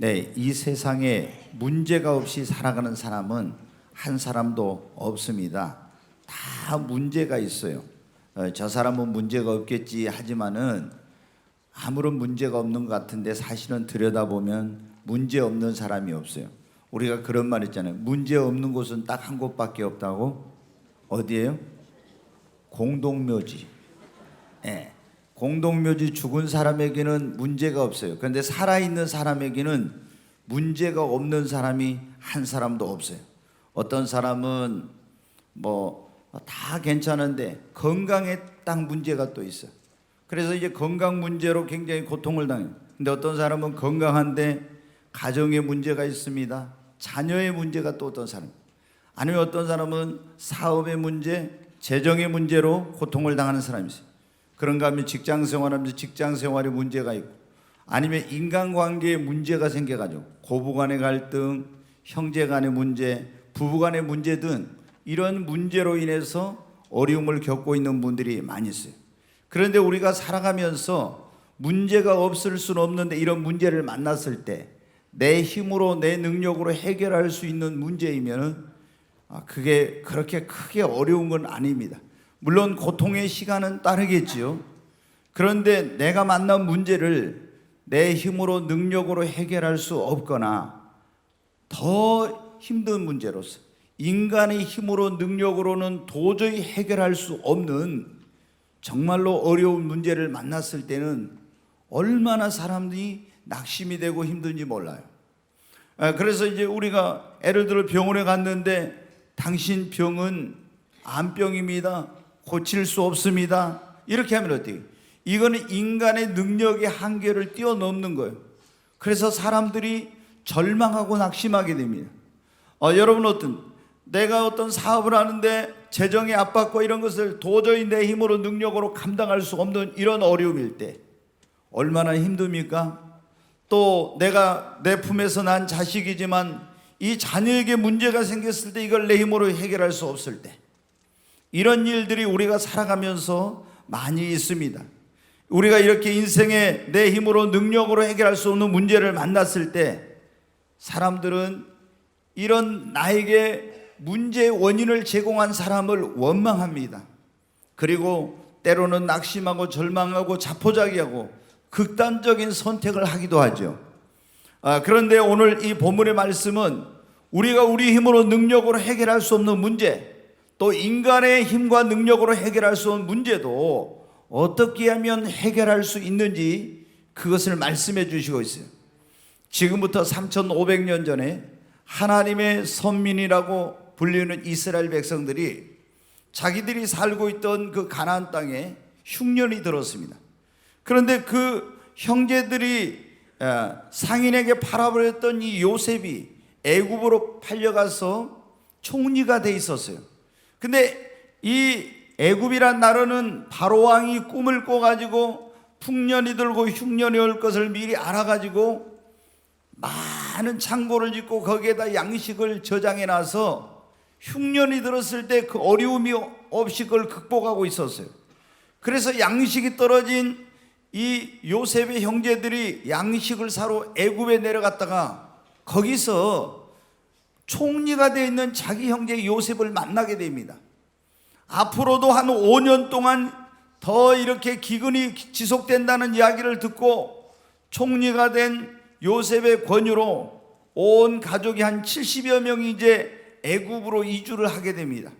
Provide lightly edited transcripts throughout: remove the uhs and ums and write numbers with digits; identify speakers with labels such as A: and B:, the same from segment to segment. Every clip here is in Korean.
A: 네, 이 세상에 문제가 없이 살아가는 사람은 한 사람도 없습니다. 다 문제가 있어요. 저 사람은 문제가 없겠지 하지만은 아무런 문제가 없는 것 같은데 사실은 들여다보면 문제 없는 사람이 없어요. 우리가 그런 말 있잖아요. 문제 없는 곳은 딱 한 곳밖에 없다고. 어디예요? 공동묘지. 예. 공동묘지 죽은 사람에게는 문제가 없어요. 그런데 살아있는 사람에게는 문제가 없는 사람이 한 사람도 없어요. 어떤 사람은 뭐 다 괜찮은데 건강에 딱 문제가 또 있어요. 그래서 이제 건강 문제로 굉장히 고통을 당해요. 근데 어떤 사람은 건강한데 가정에 문제가 있습니다. 자녀의 문제가 또 어떤 사람, 아니면 어떤 사람은 사업의 문제, 재정의 문제로 고통을 당하는 사람이 있어요. 그런가 하면 직장 생활하면서 직장 생활에 문제가 있고, 아니면 인간관계에 문제가 생겨가지고 고부 간의 갈등, 형제 간의 문제, 부부 간의 문제 등 이런 문제로 인해서 어려움을 겪고 있는 분들이 많이 있어요. 그런데 우리가 살아가면서 문제가 없을 수는 없는데 이런 문제를 만났을 때 내 힘으로 내 능력으로 해결할 수 있는 문제이면 그게 그렇게 크게 어려운 건 아닙니다. 물론 고통의 시간은 따르겠지요. 그런데 내가 만난 문제를 내 힘으로 능력으로 해결할 수 없거나 더 힘든 문제로서 인간의 힘으로 능력으로는 도저히 해결할 수 없는 정말로 어려운 문제를 만났을 때는 얼마나 사람들이 낙심이 되고 힘든지 몰라요. 그래서 이제 우리가 예를 들어 병원에 갔는데 당신 병은 암병입니다. 고칠 수 없습니다. 이렇게 하면 어떻게? 이거는 인간의 능력의 한계를 뛰어넘는 거예요. 그래서 사람들이 절망하고 낙심하게 됩니다. 여러분 내가 어떤 사업을 하는데 재정의 압박과 이런 것을 도저히 내 힘으로 능력으로 감당할 수 없는 이런 어려움일 때 얼마나 힘듭니까? 또 내가 내 품에서 난 자식이지만 이 자녀에게 문제가 생겼을 때 이걸 내 힘으로 해결할 수 없을 때, 이런 일들이 우리가 살아가면서 많이 있습니다. 우리가 이렇게 인생에 내 힘으로 능력으로 해결할 수 없는 문제를 만났을 때 사람들은 이런 나에게 문제의 원인을 제공한 사람을 원망합니다. 그리고 때로는 낙심하고 절망하고 자포자기하고 극단적인 선택을 하기도 하죠. 그런데 오늘 이 본문의 말씀은 우리가 우리 힘으로 능력으로 해결할 수 없는 문제, 또 인간의 힘과 능력으로 해결할 수 없는 문제도 어떻게 하면 해결할 수 있는지 그것을 말씀해 주시고 있어요. 지금부터 3500년 전에 하나님의 선민이라고 불리는 이스라엘 백성들이 자기들이 살고 있던 그 가나안 땅에 흉년이 들었습니다. 그런데 그 형제들이 상인에게 팔아버렸던 이 요셉이 애굽으로 팔려가서 총리가 돼 있었어요. 근데 이 애굽이란 나라는 바로 왕이 꿈을 꿔가지고 풍년이 들고 흉년이 올 것을 미리 알아가지고 많은 창고를 짓고 거기에다 양식을 저장해 놔서 흉년이 들었을 때 그 어려움이 없이 그걸 극복하고 있었어요. 그래서 양식이 떨어진 이 요셉의 형제들이 양식을 사러 애굽에 내려갔다가 거기서 총리가 되어 있는 자기 형제 요셉을 만나게 됩니다. 앞으로도 한 5년 동안 더 이렇게 기근이 지속된다는 이야기를 듣고 총리가 된 요셉의 권유로 온 가족이 한 70여 명이 이제 애굽으로 이주를 하게 됩니다.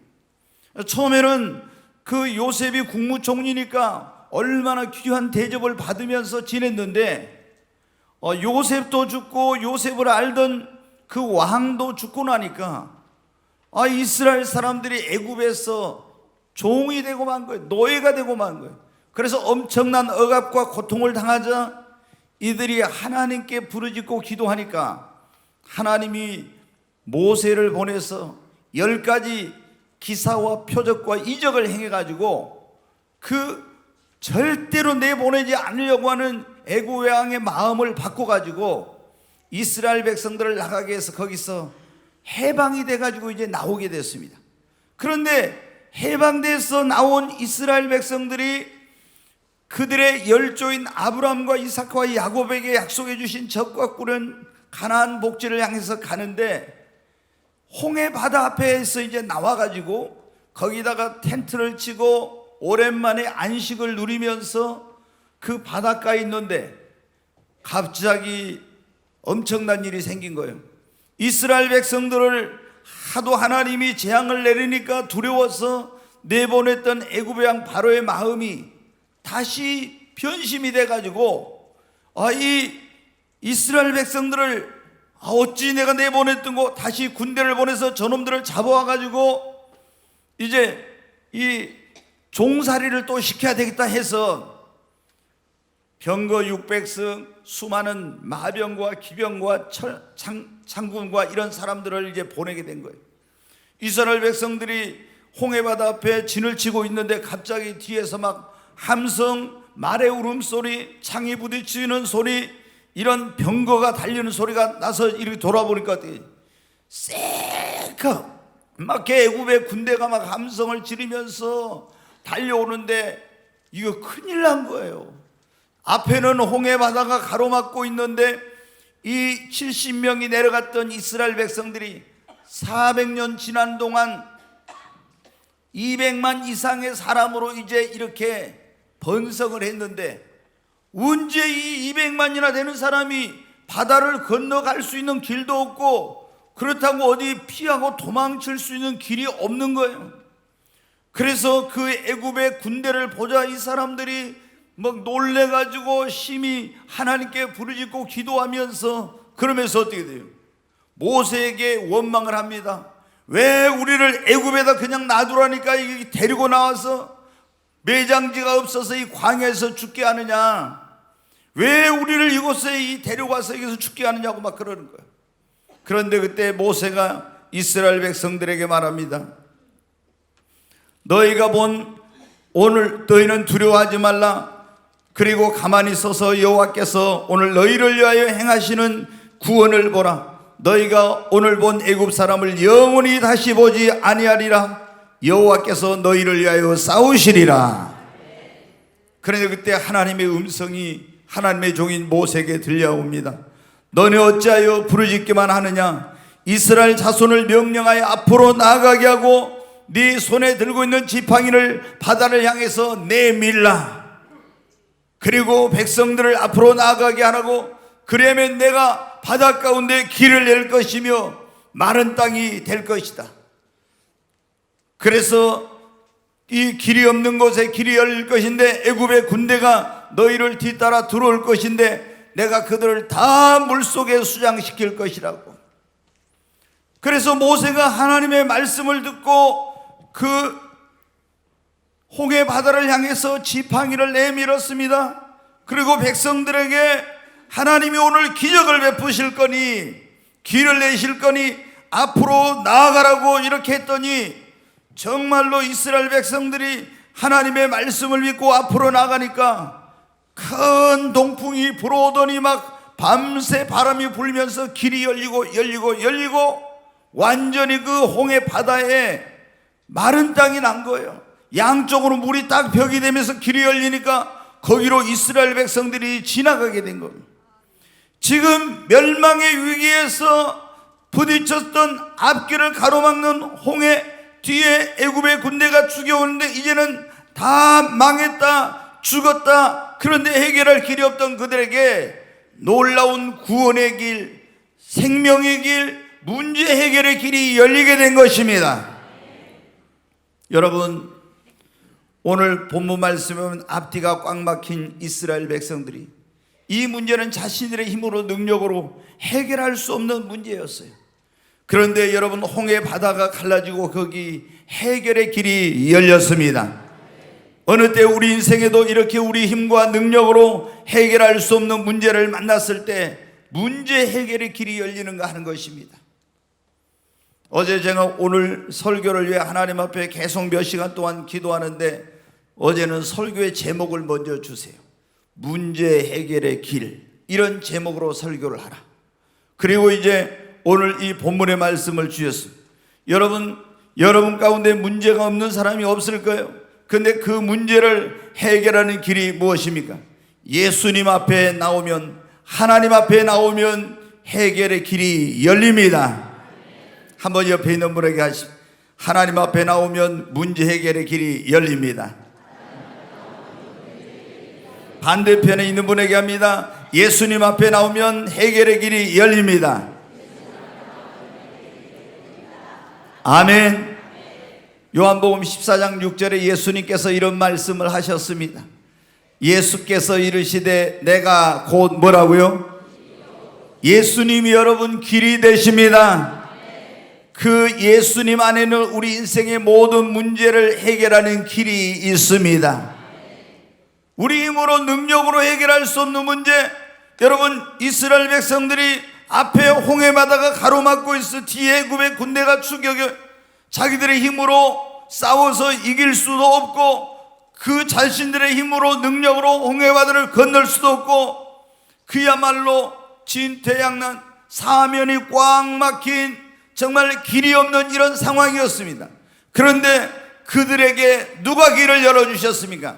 A: 처음에는 그 요셉이 국무총리니까 얼마나 귀한 대접을 받으면서 지냈는데 요셉도 죽고 요셉을 알던 그 왕도 죽고 나니까 이스라엘 사람들이 애굽에서 종이 되고 만 거예요. 노예가 되고 만 거예요. 그래서 엄청난 억압과 고통을 당하자 이들이 하나님께 부르짖고 기도하니까 하나님이 모세를 보내서 10가지 기사와 표적과 이적을 행해가지고 그 절대로 내보내지 않으려고 하는 애굽 왕의 마음을 바꿔가지고 이스라엘 백성들을 나가게 해서 거기서 해방이 돼가지고 이제 나오게 됐습니다. 그런데 해방돼서 나온 이스라엘 백성들이 그들의 열조인 아브라함과 이삭과 야곱에게 약속해 주신 적과 꿀은 가나안 복지를 향해서 가는데 홍해 바다 앞에서 이제 나와가지고 거기다가 텐트를 치고 오랜만에 안식을 누리면서 그 바닷가에 있는데 갑자기 엄청난 일이 생긴 거예요. 이스라엘 백성들을 하도 하나님이 재앙을 내리니까 두려워서 내보냈던 애굽의 왕 바로의 마음이 다시 변심이 돼가지고 이 이스라엘 백성들을 어찌 내가 내보냈던 거 다시 군대를 보내서 저놈들을 잡아와가지고 이제 이 종살이를 또 시켜야 되겠다 해서 병거 600성 수많은 마병과 기병과 창군과 이런 사람들을 이제 보내게 된 거예요. 이스라엘 백성들이 홍해바다 앞에 진을 치고 있는데 갑자기 뒤에서 막 함성, 말의 울음소리, 창이 부딪히는 소리, 이런 병거가 달리는 소리가 나서 이렇게 돌아보니까 새까맣게 애굽의 군대가 막 함성을 지르면서 달려오는데 이거 큰일 난 거예요. 앞에는 홍해 바다가 가로막고 있는데 이 70명이 내려갔던 이스라엘 백성들이 400년 지난 동안 200만 이상의 사람으로 이제 이렇게 번성을 했는데 언제 이 200만이나 되는 사람이 바다를 건너갈 수 있는 길도 없고 그렇다고 어디 피하고 도망칠 수 있는 길이 없는 거예요. 그래서 그 애굽의 군대를 보자 이 사람들이 막 놀래가지고 심히 하나님께 부르짖고 기도하면서 그러면서 어떻게 돼요? 모세에게 원망을 합니다. 왜 우리를 애굽에다 그냥 놔두라니까 데리고 나와서 매장지가 없어서 이 광야에서 죽게 하느냐, 왜 우리를 이곳에 데려와서 여기서 죽게 하느냐고 막 그러는 거예요. 그런데 그때 모세가 이스라엘 백성들에게 말합니다. 너희가 본 오늘 너희는 두려워하지 말라. 그리고 가만히 서서 여호와께서 오늘 너희를 위하여 행하시는 구원을 보라. 너희가 오늘 본 애굽 사람을 영원히 다시 보지 아니하리라. 여호와께서 너희를 위하여 싸우시리라. 그런데 그때 하나님의 음성이 하나님의 종인 모세에게 들려옵니다. 너네 어찌하여 부르짖기만 하느냐? 이스라엘 자손을 명령하여 앞으로 나아가게 하고 네 손에 들고 있는 지팡이를 바다를 향해서 내밀라. 그리고 백성들을 앞으로 나아가게 하라고. 그러면 내가 바다 가운데 길을 낼 것이며 마른 땅이 될 것이다. 그래서 이 길이 없는 곳에 길이 열릴 것인데 애굽의 군대가 너희를 뒤따라 들어올 것인데 내가 그들을 다 물속에 수장시킬 것이라고. 그래서 모세가 하나님의 말씀을 듣고 그 홍해 바다를 향해서 지팡이를 내밀었습니다. 그리고 백성들에게 하나님이 오늘 기적을 베푸실 거니 길을 내실 거니 앞으로 나아가라고 이렇게 했더니 정말로 이스라엘 백성들이 하나님의 말씀을 믿고 앞으로 나가니까 큰 동풍이 불어오더니 막 밤새 바람이 불면서 길이 열리고 완전히 그 홍해 바다에 마른 땅이 난 거예요. 양쪽으로 물이 딱 벽이 되면서 길이 열리니까 거기로 이스라엘 백성들이 지나가게 된 겁니다. 지금 멸망의 위기에서 부딪혔던 앞길을 가로막는 홍해 뒤에 애굽의 군대가 죽여오는데 이제는 다 망했다, 죽었다. 그런데 해결할 길이 없던 그들에게 놀라운 구원의 길, 생명의 길, 문제 해결의 길이 열리게 된 것입니다. 여러분, 오늘 본문 말씀에 보면 앞뒤가 꽉 막힌 이스라엘 백성들이 이 문제는 자신들의 힘으로 능력으로 해결할 수 없는 문제였어요. 그런데 여러분, 홍해 바다가 갈라지고 거기 해결의 길이 열렸습니다. 어느 때 우리 인생에도 이렇게 우리 힘과 능력으로 해결할 수 없는 문제를 만났을 때 문제 해결의 길이 열리는가 하는 것입니다. 어제 제가 오늘 설교를 위해 하나님 앞에 계속 몇 시간 동안 기도하는데 어제는 설교의 제목을 먼저 주세요. 문제 해결의 길, 이런 제목으로 설교를 하라. 그리고 이제 오늘 이 본문의 말씀을 주셨어요. 여러분 가운데 문제가 없는 사람이 없을 거예요. 근데 그 문제를 해결하는 길이 무엇입니까? 예수님 앞에 나오면, 하나님 앞에 나오면 해결의 길이 열립니다. 한번 옆에 있는 분에게 하십시오. 하나님 앞에 나오면 문제 해결의 길이 열립니다. 반대편에 있는 분에게 합니다. 예수님 앞에 나오면 해결의 길이 열립니다. 아멘. 요한복음 14장 6절에 예수님께서 이런 말씀을 하셨습니다. 예수께서 이르시되 내가 곧 뭐라고요? 예수님이 여러분 길이 되십니다. 그 예수님 안에는 우리 인생의 모든 문제를 해결하는 길이 있습니다. 우리 힘으로 능력으로 해결할 수 없는 문제, 여러분 이스라엘 백성들이 앞에 홍해바다가 가로막고 있어 뒤에 애굽의 군대가 추격해 자기들의 힘으로 싸워서 이길 수도 없고 그 자신들의 힘으로 능력으로 홍해바다를 건널 수도 없고 그야말로 진퇴양난 사면이 꽉 막힌 정말 길이 없는 이런 상황이었습니다. 그런데 그들에게 누가 길을 열어주셨습니까?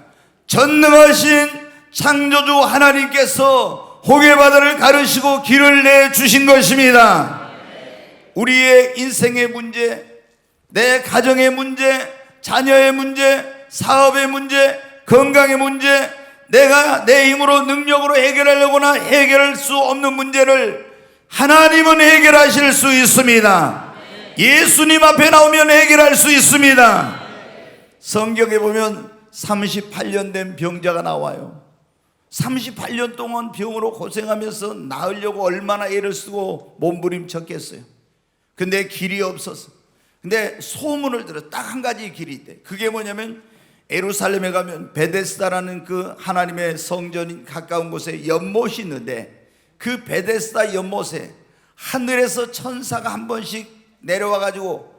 A: 전능하신 창조주 하나님께서 홍해바다를 가르시고 길을 내주신 것입니다. 우리의 인생의 문제, 내 가정의 문제, 자녀의 문제, 사업의 문제, 건강의 문제, 내가 내 힘으로 능력으로 해결하려거나 해결할 수 없는 문제를 하나님은 해결하실 수 있습니다. 예수님 앞에 나오면 해결할 수 있습니다. 성경에 보면 38년 된 병자가 나와요. 38년 동안 병으로 고생하면서 나으려고 얼마나 애를 쓰고 몸부림쳤겠어요. 근데 길이 없었어. 근데 소문을 들어 딱 한 가지 길이 있대. 그게 뭐냐면 예루살렘에 가면 베데스다라는 그 하나님의 성전인 가까운 곳에 연못이 있는데 그 베데스다 연못에 하늘에서 천사가 한 번씩 내려와 가지고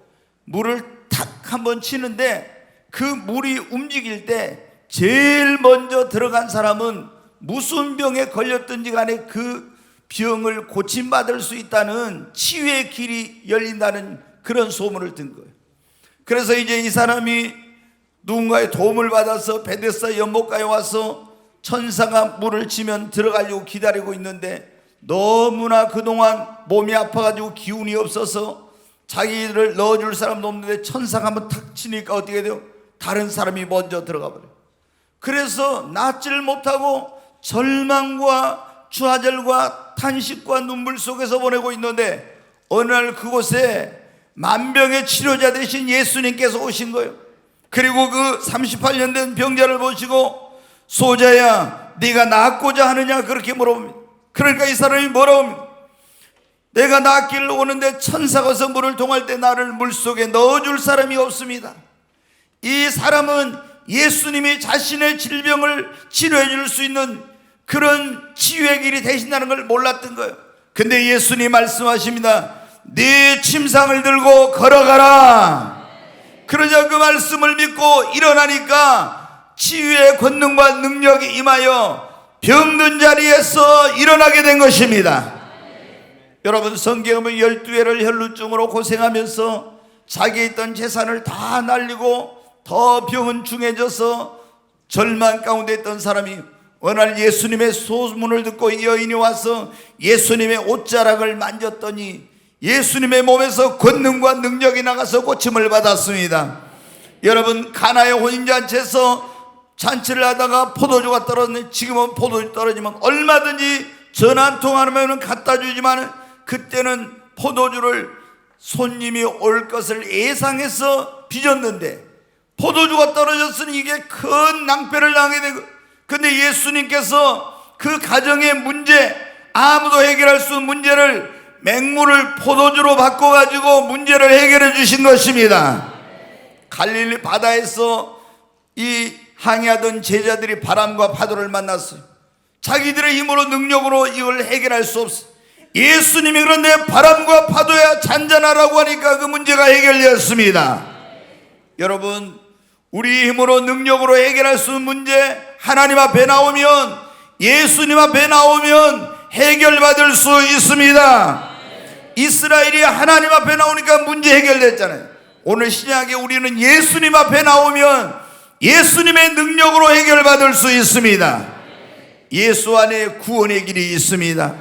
A: 물을 탁 한 번 치는데 그 물이 움직일 때 제일 먼저 들어간 사람은 무슨 병에 걸렸든지 간에 그 병을 고침받을 수 있다는 치유의 길이 열린다는 그런 소문을 든 거예요. 그래서 이제 이 사람이 누군가의 도움을 받아서 베데스다 연못가에 와서 천사가 물을 치면 들어가려고 기다리고 있는데 너무나 그동안 몸이 아파가지고 기운이 없어서 자기를 넣어줄 사람도 없는데 천사가 한번 탁 치니까 어떻게 돼요? 다른 사람이 먼저 들어가 버려요. 그래서 낫지를 못하고 절망과 좌절과 탄식과 눈물 속에서 보내고 있는데 어느 날 그곳에 만병의 치료자 되신 예수님께서 오신 거예요. 그리고 그 38년 된 병자를 보시고 소자야 네가 낫고자 하느냐 그렇게 물어봅니다. 그러니까 이 사람이 뭐라고 합니까? 내가 낫기를 오는데 천사가 와서 물을 통할 때 나를 물속에 넣어줄 사람이 없습니다. 이 사람은 예수님이 자신의 질병을 치료해 줄 수 있는 그런 치유의 길이 되신다는 걸 몰랐던 거예요. 근데 예수님 말씀하십니다. 네 침상을 들고 걸어가라. 그러자 그 말씀을 믿고 일어나니까 치유의 권능과 능력이 임하여 병든 자리에서 일어나게 된 것입니다. 여러분 성경에 보면 12회를 혈루증으로 고생하면서 자기에 있던 재산을 다 날리고 더 병은 중해져서 절망 가운데 있던 사람이 어느 날 예수님의 소문을 듣고 이 여인이 와서 예수님의 옷자락을 만졌더니 예수님의 몸에서 권능과 능력이 나가서 고침을 받았습니다. 여러분 가나의 혼인잔치에서 잔치를 하다가 포도주가 떨어졌는데 지금은 포도주 떨어지면 얼마든지 전화 한 통 하면 갖다 주지만 그때는 포도주를 손님이 올 것을 예상해서 빚었는데 포도주가 떨어졌으니 이게 큰 낭패를 당하게 되고 근데 예수님께서 그 가정의 문제 아무도 해결할 수 없는 문제를 맹물을 포도주로 바꿔가지고 문제를 해결해 주신 것입니다. 갈릴리 바다에서 이 항해하던 제자들이 바람과 파도를 만났어요. 자기들의 힘으로 능력으로 이걸 해결할 수 없어요. 예수님이 그런데 바람과 파도야 잔잔하라고 하니까 그 문제가 해결되었습니다. 여러분 우리 힘으로 능력으로 해결할 수 있는 문제 하나님 앞에 나오면 예수님 앞에 나오면 해결받을 수 있습니다. 이스라엘이 하나님 앞에 나오니까 문제 해결됐잖아요. 오늘 신약에 우리는 예수님 앞에 나오면 예수님의 능력으로 해결받을 수 있습니다. 예수 안에 구원의 길이 있습니다.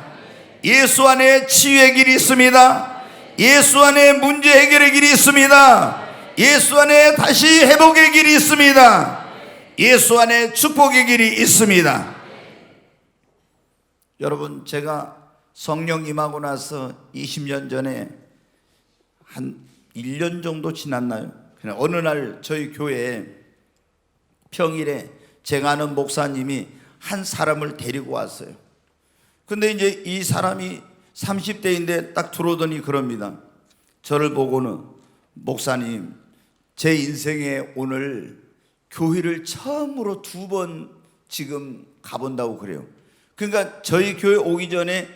A: 예수 안에 치유의 길이 있습니다. 예수 안에 문제 해결의 길이 있습니다. 예수 안에 다시 회복의 길이 있습니다. 예수 안에 축복의 길이 있습니다. 여러분, 제가 성령 임하고 나서 20년 전에 한 1년 정도 지났나요? 그냥 어느 날 저희 교회에 평일에 제가 아는 목사님이 한 사람을 데리고 왔어요. 근데 이제 이 사람이 30대인데 딱 들어오더니 그럽니다. 저를 보고는, 목사님, 제 인생에 오늘 교회를 처음으로 2번 지금 가본다고 그래요. 그러니까 저희 교회 오기 전에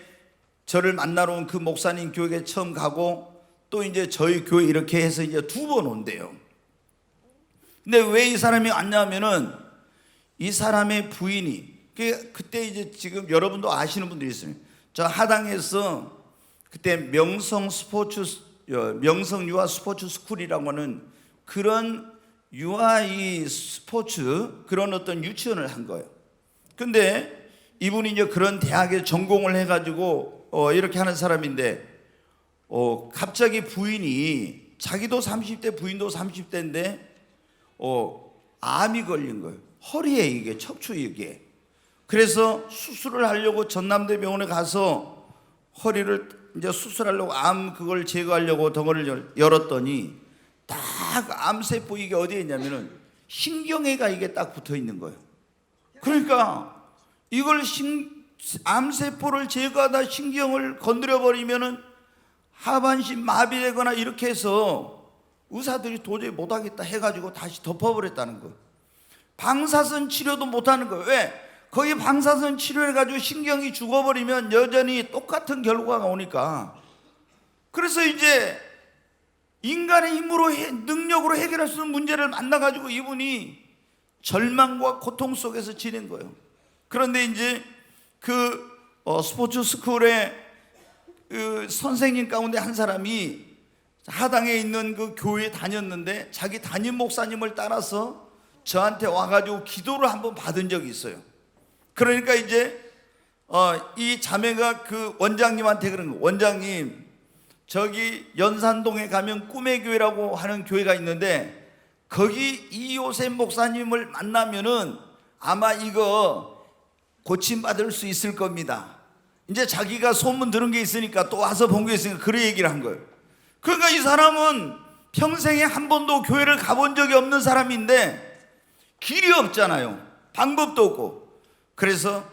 A: 저를 만나러 온 그 목사님 교회에 처음 가고, 또 이제 저희 교회 이렇게 해서 이제 2번 온대요. 근데 왜 이 사람이 왔냐면은, 이 사람의 부인이, 그때 이제 지금 여러분도 아시는 분들이 있어요. 저 하당에서 그때 명성 유아 스포츠 스쿨이라고 하는 그런 유아 이 스포츠 그런 어떤 유치원을 한 거예요. 근데 이분이 이제 그런 대학에 전공을 해가지고 이렇게 하는 사람인데, 갑자기 부인이, 자기도 30대, 부인도 30대인데 암이 걸린 거예요. 허리에 이게 척추 이게. 그래서 수술을 하려고 전남대병원에 가서 허리를 이제 수술하려고 암 그걸 제거하려고 덩어리를 열었더니 딱 암세포 이게 어디에 있냐면은 신경에가 이게 딱 붙어 있는 거예요. 그러니까 이걸 암세포를 제거하다 신경을 건드려 버리면은 하반신 마비되거나 이렇게 해서 의사들이 도저히 못하겠다 해가지고 다시 덮어버렸다는 거예요. 방사선 치료도 못하는 거예요. 왜? 거기 방사선 치료해가지고 신경이 죽어버리면 여전히 똑같은 결과가 오니까. 그래서 이제 인간의 힘으로 능력으로 해결할 수 있는 문제를 만나가지고 이분이 절망과 고통 속에서 지낸 거예요. 그런데 이제 그 스포츠 스쿨의 그 선생님 가운데 한 사람이 하당에 있는 그 교회에 다녔는데, 자기 담임 목사님을 따라서 저한테 와가지고 기도를 한번 받은 적이 있어요. 그러니까 이제 이 자매가 그 원장님한테 그런 거, 원장님, 저기 연산동에 가면 꿈의 교회라고 하는 교회가 있는데 거기 이요셉 목사님을 만나면은 아마 이거 고침받을 수 있을 겁니다. 이제 자기가 소문 들은 게 있으니까, 또 와서 본 게 있으니까 그런 얘기를 한 거예요. 그러니까 이 사람은 평생에 한 번도 교회를 가본 적이 없는 사람인데 길이 없잖아요. 방법도 없고. 그래서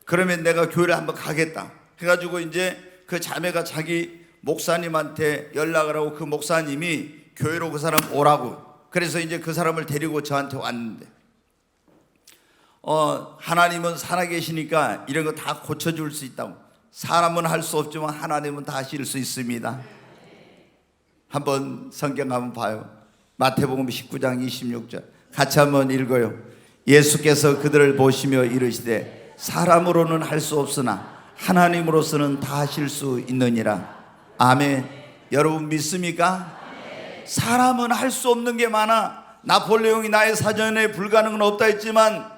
A: 그러면 내가 교회를 한번 가겠다 해가지고 이제 그 자매가 자기 목사님한테 연락을 하고, 그 목사님이 교회로 그 사람 오라고, 그래서 이제 그 사람을 데리고 저한테 왔는데, 하나님은 살아계시니까 이런 거 다 고쳐줄 수 있다고. 사람은 할 수 없지만 하나님은 다 하실 수 있습니다. 한번 성경 한번 봐요. 마태복음 19장 26절 같이 한번 읽어요. 예수께서 그들을 보시며 이르시되 사람으로는 할 수 없으나 하나님으로서는 다 하실 수 있느니라. 아멘. 여러분 믿습니까? 사람은 할 수 없는 게 많아. 나폴레옹이 나의 사전에 불가능은 없다 했지만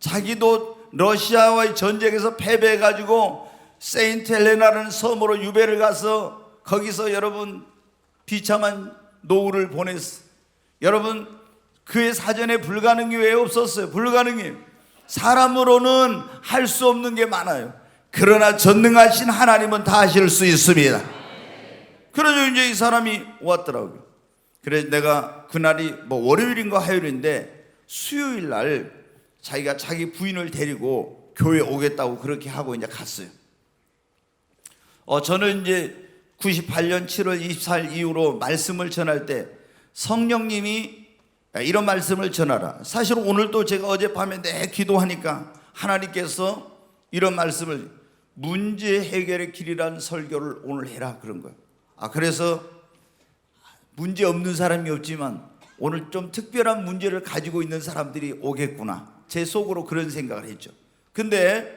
A: 자기도 러시아와의 전쟁에서 패배해가지고 세인트 헬레나라는 섬으로 유배를 가서 거기서 여러분 비참한 노후를 보냈어. 여러분 그의 사전에 불가능이 왜 없었어요? 불가능해요. 사람으로는 할 수 없는 게 많아요. 그러나 전능하신 하나님은 다 하실 수 있습니다. 그래서 이제 이 사람이 왔더라고요. 그래서 내가 그날이 뭐 월요일인가 화요일인데 수요일 날 자기가 자기 부인을 데리고 교회에 오겠다고 그렇게 하고 이제 갔어요. 저는 이제 98년 7월 24일 이후로 말씀을 전할 때 성령님이 이런 말씀을 전하라. 사실 오늘도 제가 어젯밤에 기도하니까 하나님께서 이런 말씀을, 문제 해결의 길이라는 설교를 오늘 해라 그런 거예요. 그래서 문제 없는 사람이 없지만 오늘 좀 특별한 문제를 가지고 있는 사람들이 오겠구나, 제 속으로 그런 생각을 했죠. 근데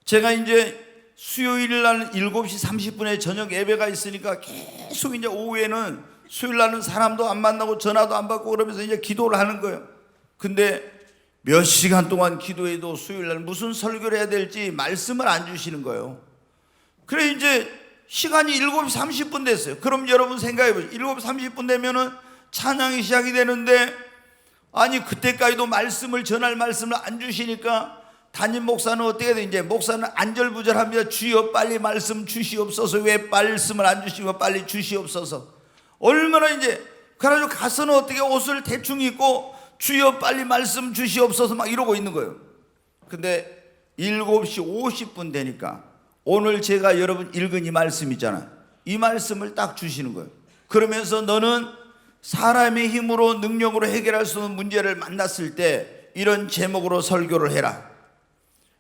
A: 제가 이제 수요일 날 7시 30분에 저녁 예배가 있으니까 계속 이제 오후에는 수요일 날은 사람도 안 만나고 전화도 안 받고 그러면서 이제 기도를 하는 거예요. 근데 몇 시간 동안 기도해도 수요일 날 무슨 설교를 해야 될지 말씀을 안 주시는 거예요. 그래 이제 시간이 7시 30분 됐어요. 그럼 여러분 생각해 보세요. 7시 30분 되면은 찬양이 시작이 되는데, 아니 그때까지도 말씀을 전할 말씀을 안 주시니까 담임 목사는 어떻게 돼? 이제 목사는 안절부절합니다. 주여 빨리 말씀 주시옵소서. 왜 말씀을 안 주시고 빨리 주시옵소서. 얼마나 이제 그래가지고 가서는 어떻게 옷을 대충 입고 주여 빨리 말씀 주시옵소서 막 이러고 있는 거예요. 근데 7시 50분 되니까 오늘 제가 여러분 읽은 이 말씀 있잖아요. 이 말씀을 딱 주시는 거예요. 그러면서 너는 사람의 힘으로 능력으로 해결할 수 없는 문제를 만났을 때 이런 제목으로 설교를 해라.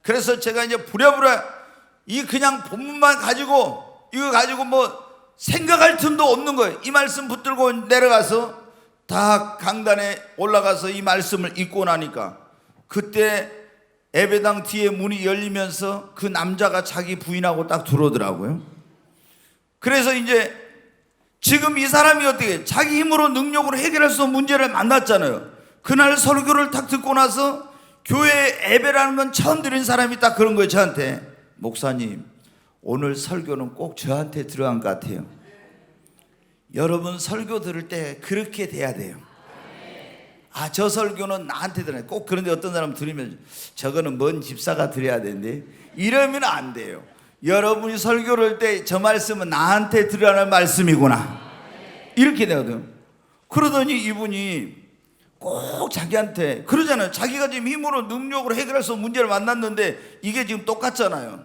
A: 그래서 제가 이제 부랴부랴 이 그냥 본문만 가지고 이거 가지고 뭐 생각할 틈도 없는 거예요. 이 말씀 붙들고 내려가서 다 강단에 올라가서 이 말씀을 읽고 나니까 그때 예배당 뒤에 문이 열리면서 그 남자가 자기 부인하고 딱 들어오더라고요. 그래서 이제 지금 이 사람이 어떻게 자기 힘으로 능력으로 해결할 수 없는 문제를 만났잖아요. 그날 설교를 딱 듣고 나서 교회 예배라는 건 처음 들은 사람이 딱 그런 거예요. 저한테, 목사님 오늘 설교는 꼭 저한테 들어간 것 같아요. 여러분 설교 들을 때 그렇게 돼야 돼요. 아, 저 설교는 나한테 들어요. 꼭 그런데 어떤 사람 들으면 저거는 먼 집사가 들어야 되는데 이러면 안 돼요. 여러분이 설교를 할 때 저 말씀은 나한테 들으라는 말씀이구나 이렇게 되거든요. 그러더니 이분이 꼭 자기한테 그러잖아요. 자기가 지금 힘으로 능력으로 해결할 수 없는 문제를 만났는데 이게 지금 똑같잖아요.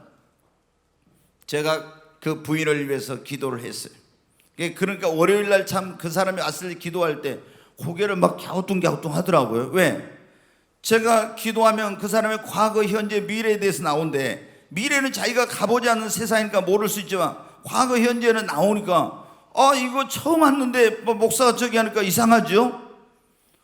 A: 제가 그 부인을 위해서 기도를 했어요. 그러니까 월요일날 참 그 사람이 왔을 때 기도할 때 고개를 막 갸우뚱갸우뚱 하더라고요. 왜? 제가 기도하면 그 사람의 과거, 현재, 미래에 대해서 나오는데 미래는 자기가 가보지 않는 세상이니까 모를 수 있지만 과거, 현재는 나오니까 아 이거 처음 왔는데 뭐 목사가 저기 하니까 이상하죠?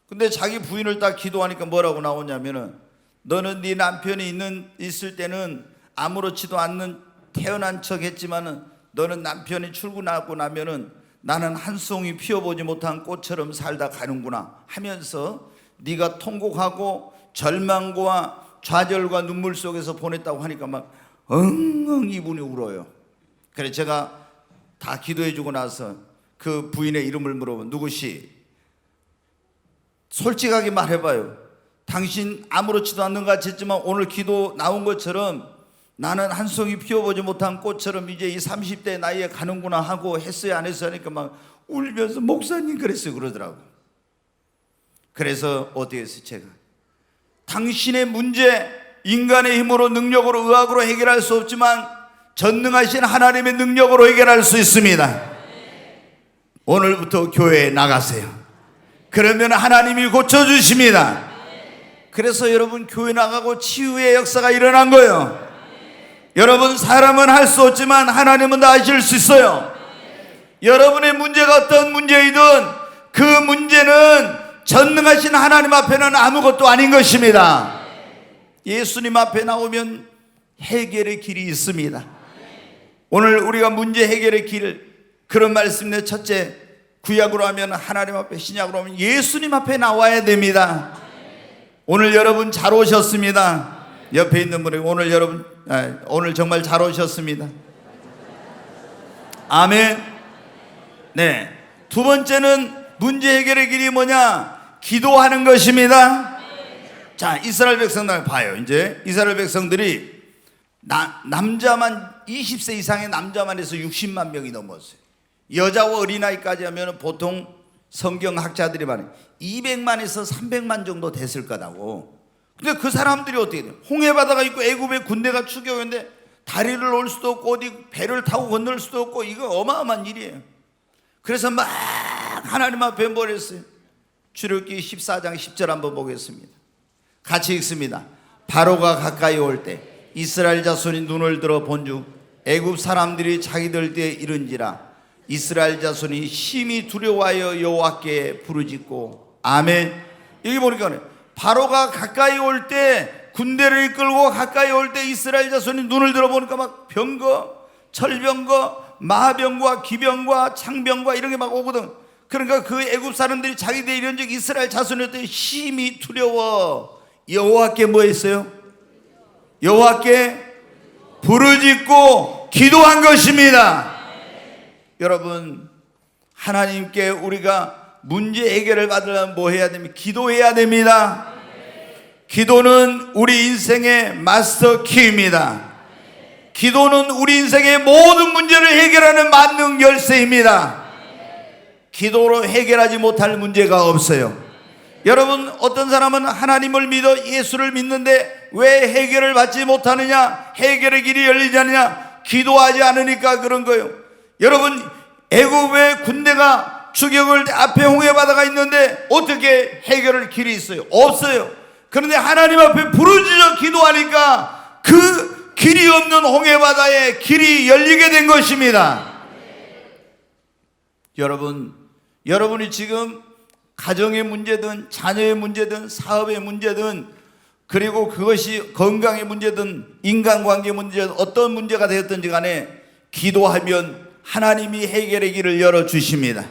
A: 근데 자기 부인을 딱 기도하니까 뭐라고 나오냐면은 너는 네 남편이 있을 때는 아무렇지도 않는 태어난 척 했지만은 너는 남편이 출근하고 나면은 나는 한 송이 피워보지 못한 꽃처럼 살다 가는구나 하면서 네가 통곡하고 절망과 좌절과 눈물 속에서 보냈다고 하니까 막 엉엉 이분이 울어요. 그래서 제가 다 기도해주고 나서 그 부인의 이름을 물어보면 누구시? 솔직하게 말해봐요. 당신 아무렇지도 않는 것 같이 했지만 오늘 기도 나온 것처럼 나는 한 송이 피워보지 못한 꽃처럼 이제 이 30대 나이에 가는구나 하고 했어요 안 했어요 하니까 막 울면서 목사님 그랬어요 그러더라고요. 그래서 어떻게 했어요? 제가 당신의 문제 인간의 힘으로 능력으로 의학으로 해결할 수 없지만 전능하신 하나님의 능력으로 해결할 수 있습니다. 오늘부터 교회에 나가세요. 그러면 하나님이 고쳐주십니다. 그래서 여러분 교회 나가고 치유의 역사가 일어난 거예요. 여러분 사람은 할 수 없지만 하나님은 다 하실 수 있어요. 여러분의 문제가 어떤 문제이든 그 문제는 전능하신 하나님 앞에는 아무것도 아닌 것입니다. 예수님 앞에 나오면 해결의 길이 있습니다. 오늘 우리가 문제 해결의 길 그런 말씀인데 첫째 구약으로 하면 하나님 앞에 신약으로 하면 예수님 앞에 나와야 됩니다. 오늘 여러분 잘 오셨습니다. 옆에 있는 분이 오늘 정말 잘 오셨습니다. 아멘. 네. 두 번째는 문제 해결의 길이 뭐냐? 기도하는 것입니다. 자, 이스라엘 백성들 봐요. 이제 이스라엘 백성들이 남자만 20세 이상의 남자만 해서 60만 명이 넘었어요. 여자와 어린아이까지 하면 보통 성경학자들이 말해요 200만에서 300만 정도 됐을 거라고. 근데 그 사람들이 어떻게 돼요? 홍해바다가 있고 애굽의 군대가 추격했는데 다리를 놓을 수도 없고 어디 배를 타고 건널 수도 없고 이거 어마어마한 일이에요. 그래서 막 하나님 앞에 뭘 했어요? 출애굽기 14장 10절 한번 보겠습니다. 같이 읽습니다. 바로가 가까이 올 때 이스라엘 자손이 눈을 들어 본즉 애굽 사람들이 자기들 때에 이른지라 이스라엘 자손이 심히 두려워하여 여호와께 부르짖고 아멘. 여기 보니까 바로가 가까이 올 때 군대를 이끌고 가까이 올 때 이스라엘 자손이 눈을 들어보니까 막 병거, 철병거, 마병과 기병과 창병과 이런 게 막 오거든. 그러니까 그 애굽 사람들이 자기들 이런 적 이스라엘 자손한테 심히 두려워 여호와께 뭐 했어요? 여호와께 부르짖고 기도한 것입니다. 여러분, 하나님께 우리가 문제 해결을 받으려면 뭐 해야 됩니까? 기도해야 됩니다. 기도는 우리 인생의 마스터 키입니다. 기도는 우리 인생의 모든 문제를 해결하는 만능 열쇠입니다. 기도로 해결하지 못할 문제가 없어요. 여러분, 어떤 사람은 하나님을 믿어 예수를 믿는데 왜 해결을 받지 못하느냐? 해결의 길이 열리지 않느냐? 기도하지 않으니까 그런 거예요. 여러분, 애굽의 군대가 추격을 앞에 홍해바다가 있는데 어떻게 해결할 길이 있어요? 없어요. 그런데 하나님 앞에 부르짖어 기도하니까 그 길이 없는 홍해바다에 길이 열리게 된 것입니다. 여러분이 지금 가정의 문제든 자녀의 문제든 사업의 문제든 그리고 그것이 건강의 문제든 인간관계 문제든 어떤 문제가 되었든지 간에 기도하면 하나님이 해결의 길을 열어주십니다.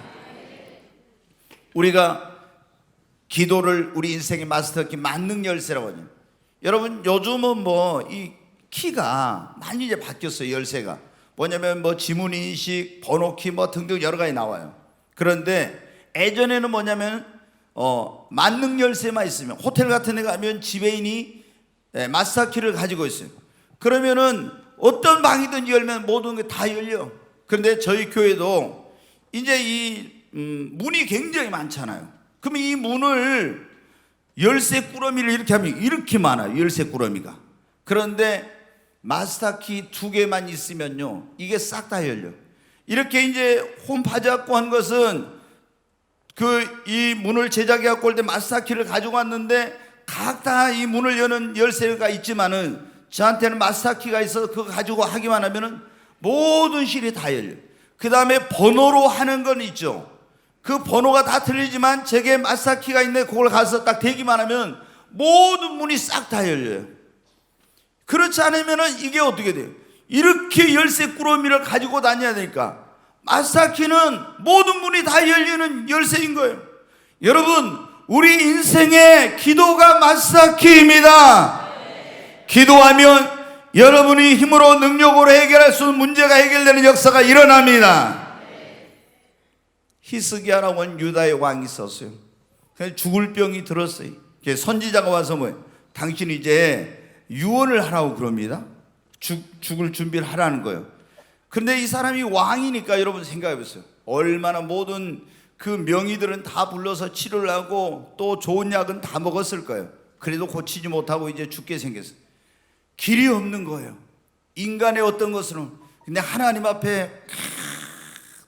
A: 우리가 기도를 우리 인생의 마스터키 만능 열쇠라고 하죠. 여러분, 요즘은 뭐 이 키가 많이 이제 바뀌었어요. 열쇠가 뭐냐면 뭐 지문인식, 번호키 뭐 등등 여러 가지 나와요. 그런데 예전에는 뭐냐면 만능 열쇠만 있으면 호텔 같은 데 가면 지배인이 마스터키를 가지고 있어요. 그러면은 어떤 방이든지 열면 모든 게 다 열려. 그런데 저희 교회도 이제 이 문이 굉장히 많잖아요. 그러면 이 문을 열쇠 꾸러미를 이렇게 하면 이렇게 많아요. 열쇠 꾸러미가. 그런데 마스터키 2개만 있으면요, 이게 싹 다 열려. 이렇게 이제 홈파잡고 한 것은 이 문을 제작해 갖고 올 때 마스터키를 가지고 왔는데 각다 이 문을 여는 열쇠가 있지만은 저한테는 마스터키가 있어서 그거 가지고 하기만 하면은 모든 실이 다 열려. 그 다음에 번호로 하는 건 있죠. 그 번호가 다 틀리지만 제게 마스터키가 있는데 그걸 가서 딱 대기만 하면 모든 문이 싹 다 열려요. 그렇지 않으면은 이게 어떻게 돼요? 이렇게 열쇠 꾸러미를 가지고 다녀야 되니까 마스터키는 모든 문이 다 열리는 열쇠인 거예요. 여러분, 우리 인생의 기도가 마스터키입니다. 기도하면 여러분이 힘으로 능력으로 해결할 수 있는 문제가 해결되는 역사가 일어납니다. 히스기야라고 하는 유다의 왕이 있었어요. 죽을 병이 들었어요. 선지자가 와서 뭐예요? 당신이 이제 유언을 하라고 그럽니다. 죽을 준비를 하라는 거예요. 그런데 이 사람이 왕이니까 여러분 생각해 보세요. 얼마나 모든 그 명의들은 다 불러서 치료를 하고 또 좋은 약은 다 먹었을 거예요. 그래도 고치지 못하고 이제 죽게 생겼어요. 길이 없는 거예요. 인간의 어떤 것으로. 근데 하나님 앞에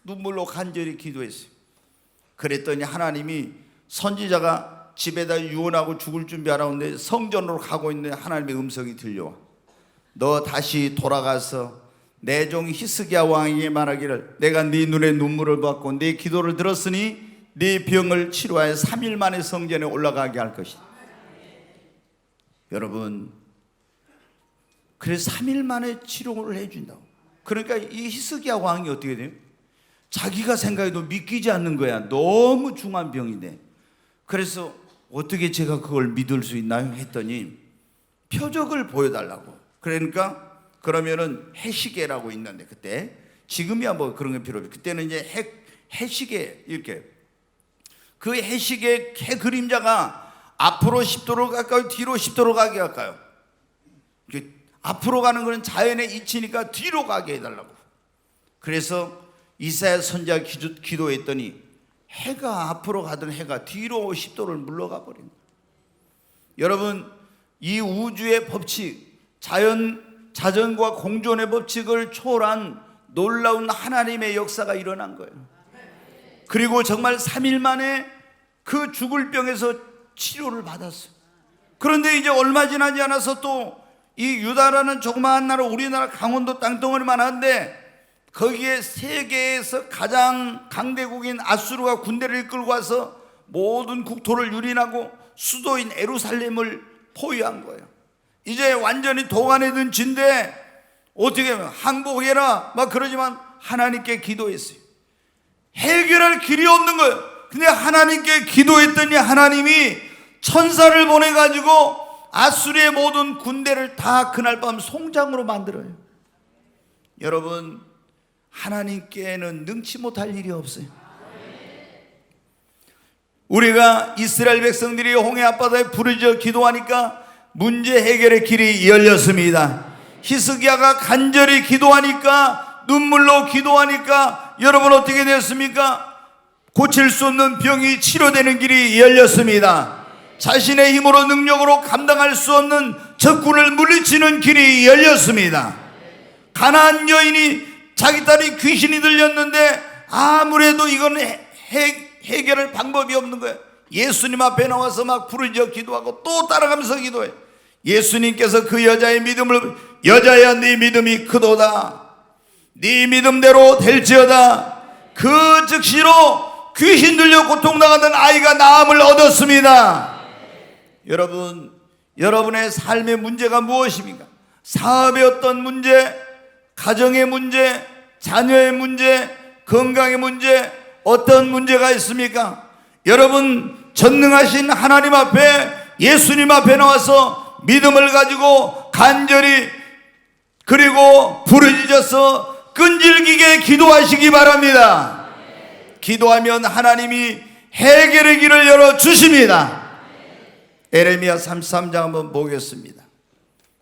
A: 눈물로 간절히 기도했어요. 그랬더니 하나님이 선지자가 집에다 유언하고 죽을 준비하라고 하는데 성전으로 가고 있는데 하나님의 음성이 들려와. 너 다시 돌아가서 내 종 히스기야 왕에게 말하기를 내가 네 눈에 눈물을 받고 네 기도를 들었으니 네 병을 치료하여 3일 만에 성전에 올라가게 할 것이다. 여러분, 그래서 3일 만에 치료를 해준다고. 그러니까 이 히스기야 왕이 어떻게 돼요? 자기가 생각해도 믿기지 않는 거야. 너무 중한 병인데. 그래서 어떻게 제가 그걸 믿을 수 있나요? 했더니 표적을 보여달라고. 그러니까 그러면은 해시계라고 있는데 그때, 지금이야 뭐 그런 게 필요 없어요. 그때는 이제 해시계, 이렇게 그 해시계 해 그림자가 앞으로 10도로 가까이 뒤로 10도로 가게 할까요? 앞으로 가는 거는 자연의 이치니까 뒤로 가게 해달라고. 그래서 이사야 선지자가 기도했더니 해가 앞으로 가던 해가 뒤로 10도를 물러가 버린 거예요. 여러분, 이 우주의 법칙, 자전과 공존의 법칙을 초월한 놀라운 하나님의 역사가 일어난 거예요. 그리고 정말 3일 만에 그 죽을 병에서 치료를 받았어요. 그런데 이제 얼마 지나지 않아서 또 이 유다라는 조그마한 나라, 우리나라 강원도 땅덩어리만 한데 거기에 세계에서 가장 강대국인 아수르가 군대를 이끌고 와서 모든 국토를 유린하고 수도인 예루살렘을 포위한 거예요. 이제 완전히 도간에 든 진데 어떻게 하면 항복해라 막 그러지만 하나님께 기도했어요. 해결할 길이 없는 거예요. 근데 하나님께 기도했더니 하나님이 천사를 보내가지고 아수르의 모든 군대를 다 그날 밤 송장으로 만들어요. 여러분, 하나님께는 능치 못할 일이 없어요. 우리가 이스라엘 백성들이 홍해 앞바다에 부르짖어 기도하니까 문제 해결의 길이 열렸습니다. 히스기야가 간절히 기도하니까, 눈물로 기도하니까 여러분 어떻게 됐습니까? 고칠 수 없는 병이 치료되는 길이 열렸습니다. 자신의 힘으로 능력으로 감당할 수 없는 적군을 물리치는 길이 열렸습니다. 가나안 여인이 자기 딸이 귀신이 들렸는데 아무래도 이건 해결할 방법이 없는 거예요. 예수님 앞에 나와서 막 부르짖어 기도하고 또 따라가면서 기도해. 예수님께서 그 여자의 믿음을, 여자야 네 믿음이 크도다, 네 믿음대로 될지어다. 그 즉시로 귀신 들려 고통당하던 아이가 나음을 얻었습니다. 여러분, 여러분의 삶의 문제가 무엇입니까? 사업의 어떤 문제, 가정의 문제, 자녀의 문제, 건강의 문제, 어떤 문제가 있습니까? 여러분, 전능하신 하나님 앞에, 예수님 앞에 나와서 믿음을 가지고 간절히 그리고 부르짖어서 끈질기게 기도하시기 바랍니다. 기도하면 하나님이 해결의 길을 열어주십니다. 에레미야 33장 한번 보겠습니다.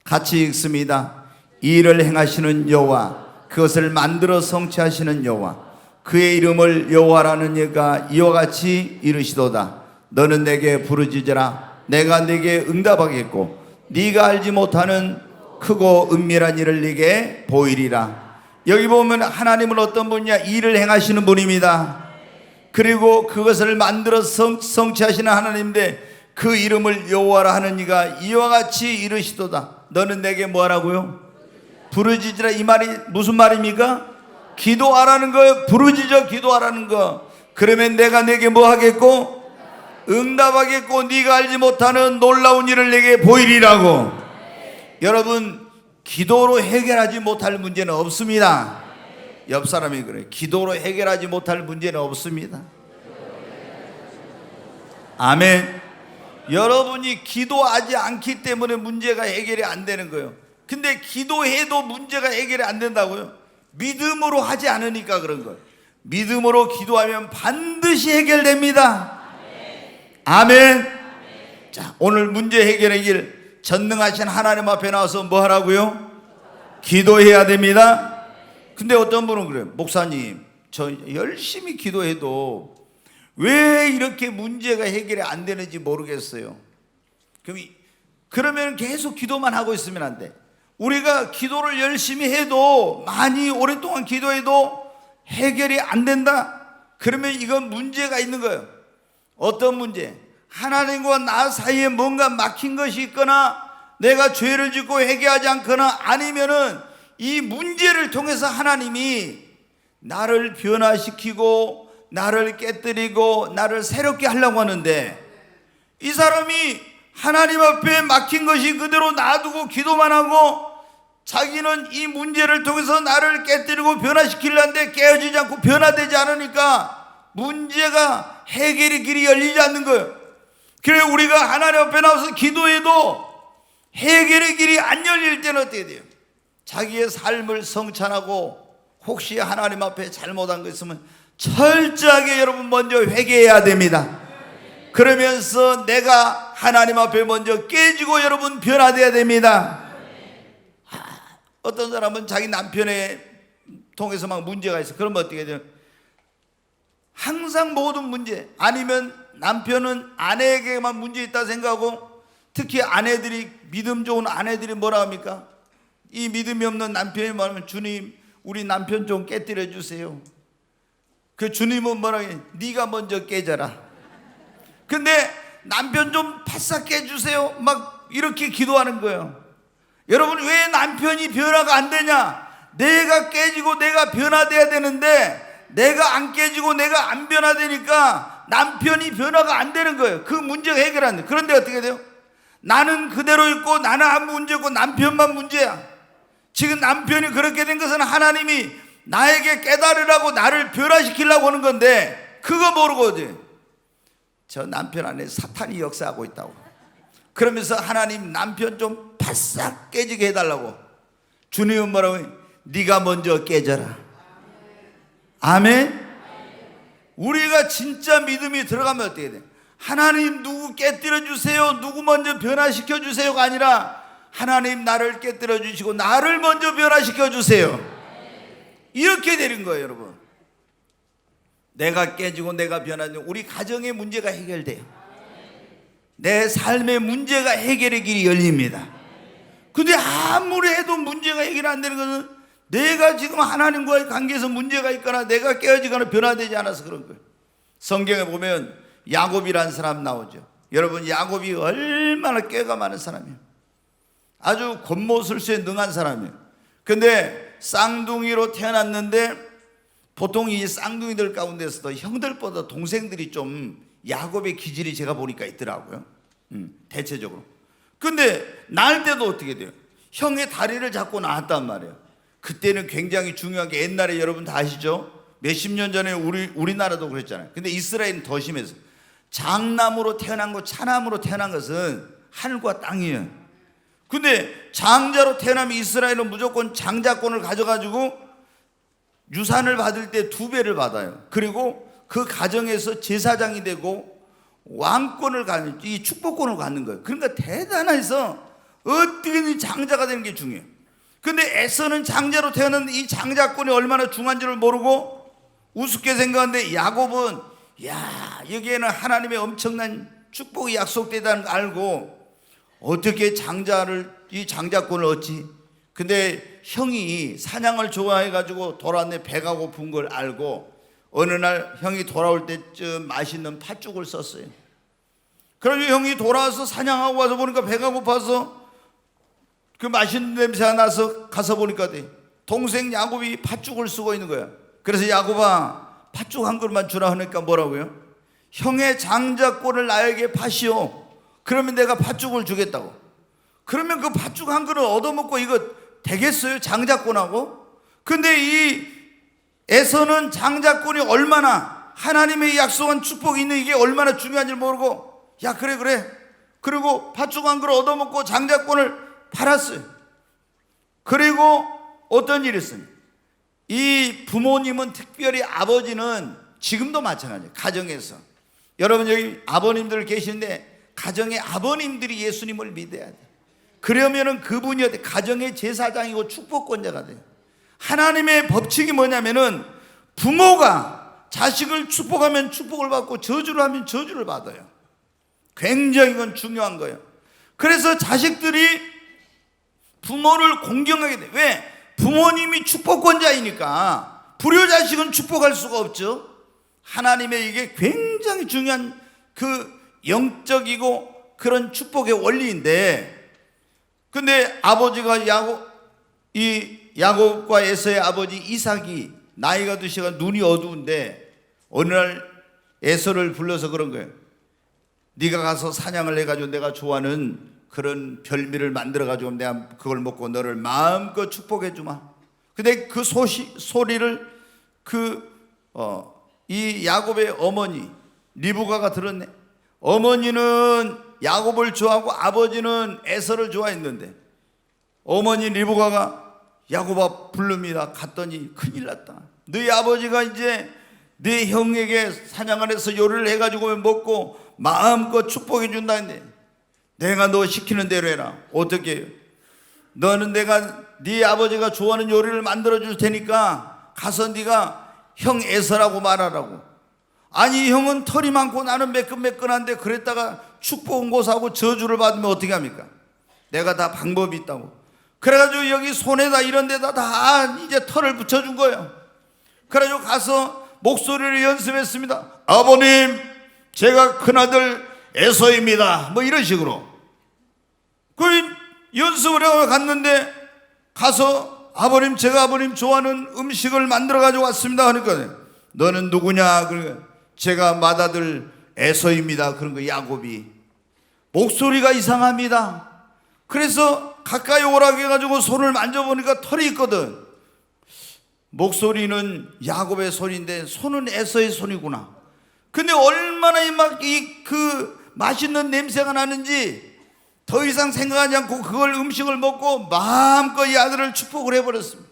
A: 같이 읽습니다. 이 일을 행하시는 여호와, 그것을 만들어 성취하시는 여호와, 그의 이름을 여호와라는 이가 이와 같이 이르시도다. 너는 내게 부르짖으라. 내가 네게 응답하겠고 네가 알지 못하는 크고 은밀한 일을 네게 보이리라. 여기 보면 하나님은 어떤 분이냐? 일을 행하시는 분입니다. 그리고 그것을 만들어 성취하시는 하나님인데, 그 이름을 여호와라 하는 이가 이와 같이 이르시도다. 너는 내게 뭐 하라고요? 부르짖으라. 이 말이 무슨 말입니까? 기도하라는 거예요. 부르짖어 기도하라는 거. 그러면 내가 내게 뭐 하겠고? 응답하겠고 네가 알지 못하는 놀라운 일을 내게 보이리라고. 여러분, 기도로 해결하지 못할 문제는 없습니다. 옆 사람이 그래. 기도로 해결하지 못할 문제는 없습니다. 아멘. 여러분이 기도하지 않기 때문에 문제가 해결이 안 되는 거예요. 근데 기도해도 문제가 해결이 안 된다고요? 믿음으로 하지 않으니까 그런 거예요. 믿음으로 기도하면 반드시 해결됩니다. 아멘. 자, 오늘 문제 해결의 길, 전능하신 하나님 앞에 나와서 뭐 하라고요? 기도해야 됩니다. 근데 어떤 분은 그래요. 목사님, 저 열심히 기도해도 왜 이렇게 문제가 해결이 안 되는지 모르겠어요. 그러면 계속 기도만 하고 있으면 안 돼. 우리가 기도를 열심히 해도, 많이 오랫동안 기도해도 해결이 안 된다? 그러면 이건 문제가 있는 거예요. 어떤 문제? 하나님과 나 사이에 뭔가 막힌 것이 있거나, 내가 죄를 짓고 회개하지 않거나, 아니면은 이 문제를 통해서 하나님이 나를 변화시키고 나를 깨뜨리고 나를 새롭게 하려고 하는데, 이 사람이 하나님 앞에 막힌 것이 그대로 놔두고 기도만 하고, 자기는 이 문제를 통해서 나를 깨뜨리고 변화시키려는데 깨어지지 않고 변화되지 않으니까 문제가 해결의 길이 열리지 않는 거예요. 그래, 우리가 하나님 앞에 나와서 기도해도 해결의 길이 안 열릴 때는 어떻게 돼요? 자기의 삶을 성찬하고, 혹시 하나님 앞에 잘못한 거 있으면 철저하게 여러분 먼저 회개해야 됩니다. 그러면서 내가 하나님 앞에 먼저 깨지고 여러분 변화돼야 됩니다. 어떤 사람은 자기 남편에 통해서 막 문제가 있어. 그러면 어떻게 돼요? 항상 모든 문제, 아니면 남편은 아내에게만 문제 있다 생각하고, 특히 아내들이, 믿음 좋은 아내들이 뭐라 합니까? 이 믿음이 없는 남편이 말하면, 주님, 우리 남편 좀 깨뜨려 주세요. 그 주님은 뭐라 해? 네가 먼저 깨져라. 근데 남편 좀 바싹 깨주세요. 막 이렇게 기도하는 거예요. 여러분, 왜 남편이 변화가 안 되냐? 내가 깨지고 내가 변화돼야 되는데, 내가 안 깨지고 내가 안 변화되니까 남편이 변화가 안 되는 거예요. 그 문제가 해결 안 돼. 그런데 어떻게 돼요? 나는 그대로 있고, 나는 아무 문제 없고 남편만 문제야. 지금 남편이 그렇게 된 것은 하나님이 나에게 깨달으라고, 나를 변화시키려고 하는 건데, 그거 모르고 저 남편 안에 사탄이 역사하고 있다고. 그러면서 하나님, 남편 좀 바싹 깨지게 해달라고. 주님은 뭐라고 해? 네가 먼저 깨져라. 아멘. 우리가 진짜 믿음이 들어가면 어떻게 돼? 하나님 누구 깨뜨려 주세요, 누구 먼저 변화시켜 주세요가 아니라 하나님 나를 깨뜨려 주시고 나를 먼저 변화시켜 주세요. 이렇게 되는 거예요, 여러분. 내가 깨지고 내가 변화되면 우리 가정의 문제가 해결돼요. 내 삶의 문제가 해결의 길이 열립니다. 근데 아무리 해도 문제가 해결 안 되는 것은 내가 지금 하나님과의 관계에서 문제가 있거나 내가 깨어지거나 변화되지 않아서 그런 거예요. 성경에 보면 야곱이라는 사람 나오죠. 여러분, 야곱이 얼마나 꾀가 많은 사람이에요. 아주 권모술수에 능한 사람이에요. 근데 쌍둥이로 태어났는데 보통 이 쌍둥이들 가운데서도 형들보다 동생들이 좀 야곱의 기질이 제가 보니까 있더라고요. 대체적으로. 근데 낳을 때도 어떻게 돼요? 형의 다리를 잡고 낳았단 말이에요. 그때는 굉장히 중요한 게, 옛날에 여러분 다 아시죠? 몇십 년 전에 우리나라도 그랬잖아요. 근데 이스라엘은 더 심해서 장남으로 태어난 거, 차남으로 태어난 것은 하늘과 땅이에요. 근데 장자로 태어나면 이스라엘은 무조건 장자권을 가져가지고 유산을 받을 때 2배를 받아요. 그리고 그 가정에서 제사장이 되고 왕권을 갖는, 이 축복권을 갖는 거예요. 그러니까 대단해서 어떻게든 장자가 되는 게 중요해요. 근데 에서는 장자로 태어났는데 이 장자권이 얼마나 중요한지를 모르고 우습게 생각하는데, 야곱은 야, 여기에는 하나님의 엄청난 축복이 약속되다는 걸 알고 어떻게 이 장자권을 얻지? 근데 형이 사냥을 좋아해가지고 돌아왔는데 배가 고픈 걸 알고 어느 날 형이 돌아올 때쯤 맛있는 팥죽을 썼어요. 그러면 형이 돌아와서 사냥하고 와서 보니까 배가 고파서 그 맛있는 냄새가 나서 가서 보니까 동생 야곱이 팥죽을 쓰고 있는 거야. 그래서 야곱아, 팥죽 한 그릇만 주라 하니까 뭐라고요? 형의 장자권을 나에게 파시오. 그러면 내가 팥죽을 주겠다고. 그러면 그 팥죽 한 그릇 얻어먹고 이거 되겠어요? 장자권하고? 근데 이 에서는 장자권이 얼마나, 하나님의 약속한 축복이 있는 이게 얼마나 중요한지 모르고, 야, 그래. 그리고 팥죽 한 그릇 얻어먹고 장자권을 팔았어요. 그리고 어떤 일이 있습니다. 이 부모님은, 특별히 아버지는 지금도 마찬가지예요. 가정에서 여러분 여기 아버님들 계시는데 가정의 아버님들이 예수님을 믿어야 돼요. 그러면은 그분이 가정의 제사장이고 축복권자가 돼요. 하나님의 법칙이 뭐냐면은 부모가 자식을 축복하면 축복을 받고 저주를 하면 저주를 받아요. 굉장히 이건 중요한 거예요. 그래서 자식들이 부모를 공경하게 돼. 왜? 부모님이 축복권자이니까. 불효자식은 축복할 수가 없죠. 하나님의 이게 굉장히 중요한 그 영적이고 그런 축복의 원리인데, 근데 아버지가 야곱과 에서의 아버지 이삭이 나이가 드셔가 눈이 어두운데 어느 날 에서를 불러서 그런 거예요. 네가 가서 사냥을 해가지고 내가 좋아하는 그런 별미를 만들어가지고 내가 그걸 먹고 너를 마음껏 축복해 주마. 근데 그 소리를 이 야곱의 어머니 리브가가 들었네. 어머니는 야곱을 좋아하고 아버지는 에서를 좋아했는데 어머니 리브가가 야곱아 부릅니다. 갔더니 큰일 났다. 너희 아버지가 이제 네 형에게 사냥을 해서 요리를 해가지고 먹고 마음껏 축복해 준다 했는데 내가 너 시키는 대로 해라. 어떻게 해요? 너는 내가 네 아버지가 좋아하는 요리를 만들어 줄 테니까 가서 네가 형 에서라고 말하라고. 아니 형은 털이 많고 나는 매끈매끈한데 그랬다가 축복 온 곳하고 저주를 받으면 어떻게 합니까? 내가 다 방법이 있다고. 그래가지고 여기 손에다 이런 데다 다 이제 털을 붙여준 거예요. 그래가지고 가서 목소리를 연습했습니다. 아버님, 제가 큰아들 에서입니다. 뭐 이런 식으로. 그 연습을 해서 갔는데 가서 아버님, 제가 아버님 좋아하는 음식을 만들어 가지고 왔습니다 하니까 너는 누구냐? 그러니까 제가 맏아들 에서입니다. 그런 거 야곱이 목소리가 이상합니다. 그래서 가까이 오라고 해가지고 손을 만져보니까 털이 있거든. 목소리는 야곱의 손인데 손은 에서의 손이구나. 근데 얼마나 그 맛있는 냄새가 나는지 더 이상 생각하지 않고 그걸 음식을 먹고 마음껏 이 아들을 축복을 해버렸습니다.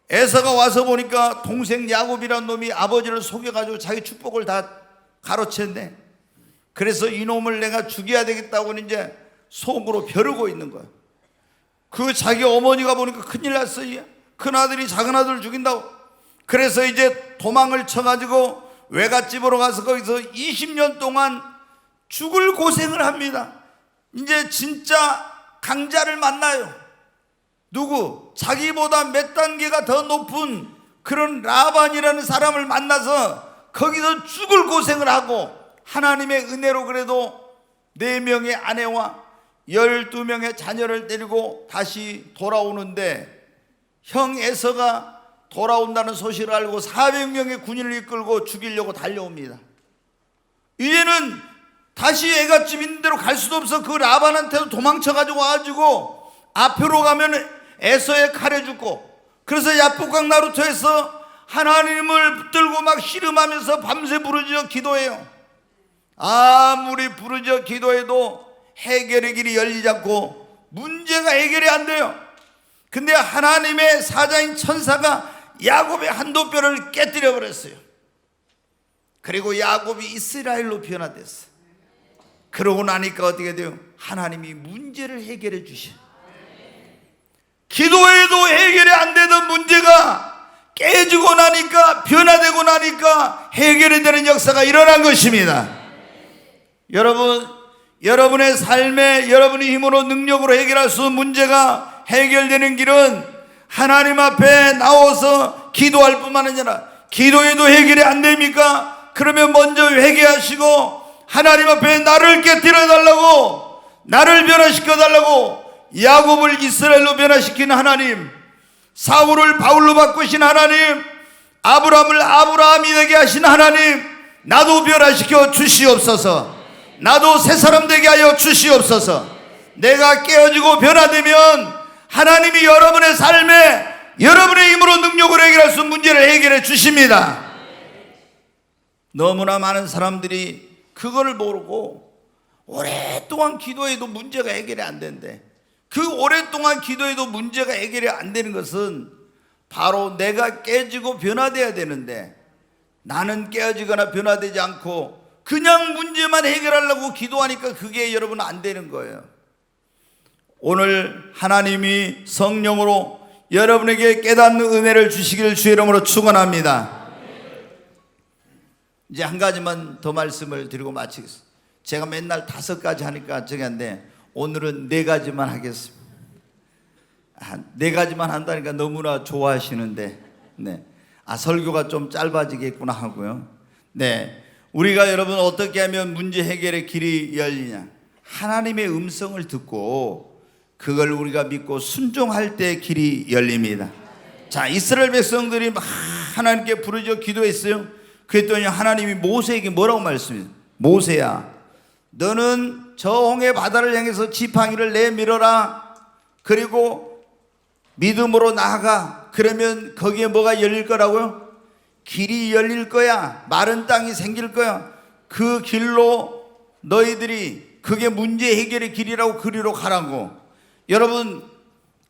A: 에서가 와서 보니까 동생 야곱이라는 놈이 아버지를 속여가지고 자기 축복을 다 가로챘네. 그래서 이놈을 내가 죽여야 되겠다고 이제 속으로 벼르고 있는 거야. 그 자기 어머니가 보니까 큰일 났어요. 큰아들이 작은아들을 죽인다고. 그래서 이제 도망을 쳐가지고 외갓집으로 가서 거기서 20년 동안 죽을 고생을 합니다. 이제 진짜 강자를 만나요. 누구? 자기보다 몇 단계가 더 높은 그런 라반이라는 사람을 만나서 거기서 죽을 고생을 하고 하나님의 은혜로 그래도 4명의 아내와 12명의 자녀를 데리고 다시 돌아오는데, 형 에서가 돌아온다는 소식을 알고 400명의 군인을 이끌고 죽이려고 달려옵니다. 이제는 다시 애갓집 있는 대로 갈 수도 없어. 그 라반한테도 도망쳐가지고 와가지고 앞으로 가면 에서의 칼에 죽고, 그래서 야복강 나루터에서 하나님을 붙들고 막 씨름하면서 밤새 부르짖어 기도해요. 아무리 부르짖어 기도해도 해결의 길이 열리지 않고 문제가 해결이 안 돼요. 근데 하나님의 사자인 천사가 야곱의 한도뼈를 깨뜨려 버렸어요. 그리고 야곱이 이스라엘로 변화됐어요. 그러고 나니까 어떻게 돼요? 하나님이 문제를 해결해 주셔. 기도해도 해결이 안 되던 문제가 깨지고 나니까, 변화되고 나니까 해결이 되는 역사가 일어난 것입니다. 여러분, 여러분의 삶에 여러분의 힘으로 능력으로 해결할 수 없는 문제가 해결되는 길은 하나님 앞에 나와서 기도할 뿐만 아니라, 기도해도 해결이 안 됩니까? 그러면 먼저 회개하시고 하나님 앞에 나를 깨뜨려 달라고, 나를 변화시켜 달라고. 야곱을 이스라엘로 변화시킨 하나님, 사울을 바울로 바꾸신 하나님, 아브라함을 아브라함이 되게 하신 하나님, 나도 변화시켜 주시옵소서. 나도 새 사람 되게 하여 주시옵소서. 내가 깨어지고 변화되면 하나님이 여러분의 삶에 여러분의 힘으로 능력으로 해결할 수 있는 문제를 해결해 주십니다. 너무나 많은 사람들이 그걸 모르고 오랫동안 기도해도 문제가 해결이 안 된대. 그 오랫동안 기도해도 문제가 해결이 안 되는 것은 바로 내가 깨지고 변화돼야 되는데, 나는 깨어지거나 변화되지 않고 그냥 문제만 해결하려고 기도하니까 그게 여러분 안 되는 거예요. 오늘 하나님이 성령으로 여러분에게 깨닫는 은혜를 주시기를 주의 이름으로 축원합니다. 이제 한 가지만 더 말씀을 드리고 마치겠습니다. 제가 맨날 5가지 하니까 저기한데 오늘은 4가지만 하겠습니다. 4가지만 한다니까 너무나 좋아하시는데, 네. 설교가 좀 짧아지겠구나 하고요. 네. 우리가 여러분 어떻게 하면 문제 해결의 길이 열리냐? 하나님의 음성을 듣고 그걸 우리가 믿고 순종할 때 길이 열립니다. 자, 이스라엘 백성들이 막 하나님께 부르짖어 기도했어요. 그랬더니 하나님이 모세에게 뭐라고 말씀해요? 모세야, 너는 저 홍해 바다를 향해서 지팡이를 내밀어라. 그리고 믿음으로 나아가. 그러면 거기에 뭐가 열릴 거라고요? 길이 열릴 거야. 마른 땅이 생길 거야. 그 길로 너희들이, 그게 문제 해결의 길이라고 그리로 가라고. 여러분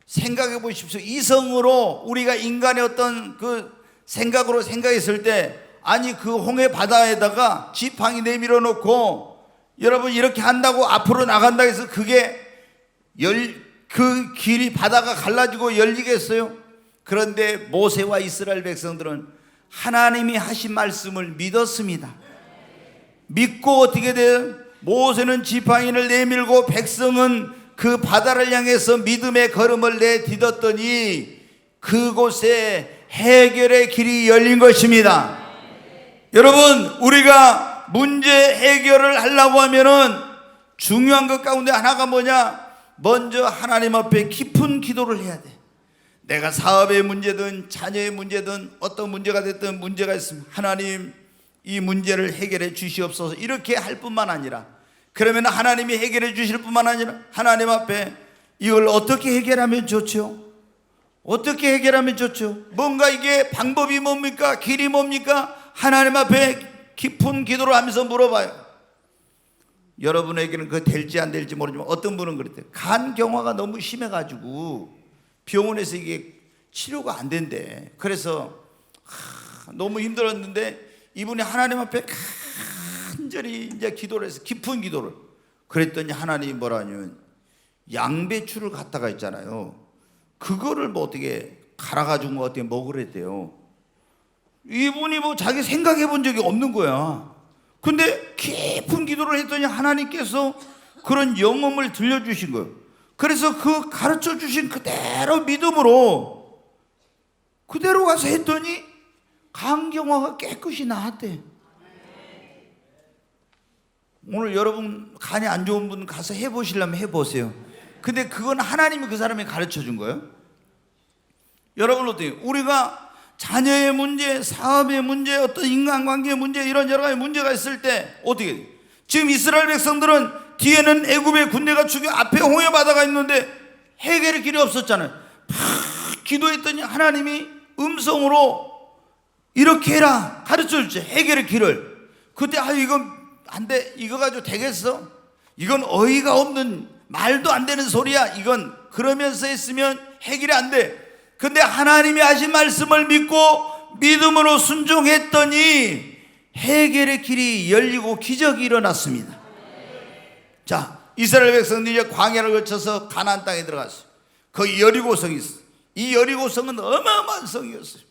A: 생각해 보십시오. 이성으로 우리가 인간의 어떤 그 생각으로 생각했을 때, 아니 그 홍해 바다에다가 지팡이 내밀어 놓고 여러분 이렇게 한다고 앞으로 나간다 해서 그게 그 길이 바다가 갈라지고 열리겠어요? 그런데 모세와 이스라엘 백성들은 하나님이 하신 말씀을 믿었습니다. 믿고 어떻게 돼요? 모세는 지팡이를 내밀고 백성은 그 바다를 향해서 믿음의 걸음을 내딛었더니 그곳에 해결의 길이 열린 것입니다. 여러분, 우리가 문제 해결을 하려고 하면은 중요한 것 가운데 하나가 뭐냐? 먼저 하나님 앞에 깊은 기도를 해야 돼. 내가 사업의 문제든 자녀의 문제든 어떤 문제가 됐든 문제가 있으면 하나님 이 문제를 해결해 주시옵소서, 이렇게 할 뿐만 아니라, 그러면 하나님이 해결해 주실 뿐만 아니라 하나님 앞에 이걸 어떻게 해결하면 좋죠? 어떻게 해결하면 좋죠? 뭔가 이게 방법이 뭡니까? 길이 뭡니까? 하나님 앞에 깊은 기도를 하면서 물어봐요. 여러분에게는 그거 될지 안 될지 모르지만 어떤 분은 그랬대요. 간 경화가 너무 심해가지고 병원에서 이게 치료가 안 된대. 그래서 너무 힘들었는데 이분이 하나님 앞에 간절히 이제 기도를 해서 깊은 기도를. 그랬더니 하나님이 뭐라냐면 양배추를 갖다가 있잖아요. 그거를 뭐 어떻게 갈아가지고 뭐 어떻게 먹으랬대요. 이분이 뭐 자기 생각해 본 적이 없는 거야. 근데 깊은 기도를 했더니 하나님께서 그런 영험을 들려주신 거예요. 그래서 그 가르쳐 주신 그대로 믿음으로 그대로 가서 했더니 간경화가 깨끗이 나았대. 오늘 여러분 간이 안 좋은 분 가서 해보시려면 해보세요. 근데 그건 하나님이 그 사람이 가르쳐 준 거예요. 여러분 어때요? 우리가 자녀의 문제, 사업의 문제, 어떤 인간관계의 문제, 이런 여러 가지 문제가 있을 때 어떻게 돼요? 지금 이스라엘 백성들은 뒤에는 애굽의 군대가 죽여 앞에 홍해 바다가 있는데 해결의 길이 없었잖아요. 막 기도했더니 하나님이 음성으로 이렇게 해라 가르쳐 주지, 해결의 길을. 그때 이건 안 돼, 이거 가지고 되겠어? 이건 어이가 없는 말도 안 되는 소리야, 이건 그러면서 했으면 해결이 안 돼. 근데 하나님이 하신 말씀을 믿고 믿음으로 순종했더니 해결의 길이 열리고 기적이 일어났습니다. 자, 이스라엘 백성들이 이제 광야를 거쳐서 가나안 땅에 들어갔어요. 거기 여리고성이 있어요. 이 여리고성은 어마어마한 성이었어요.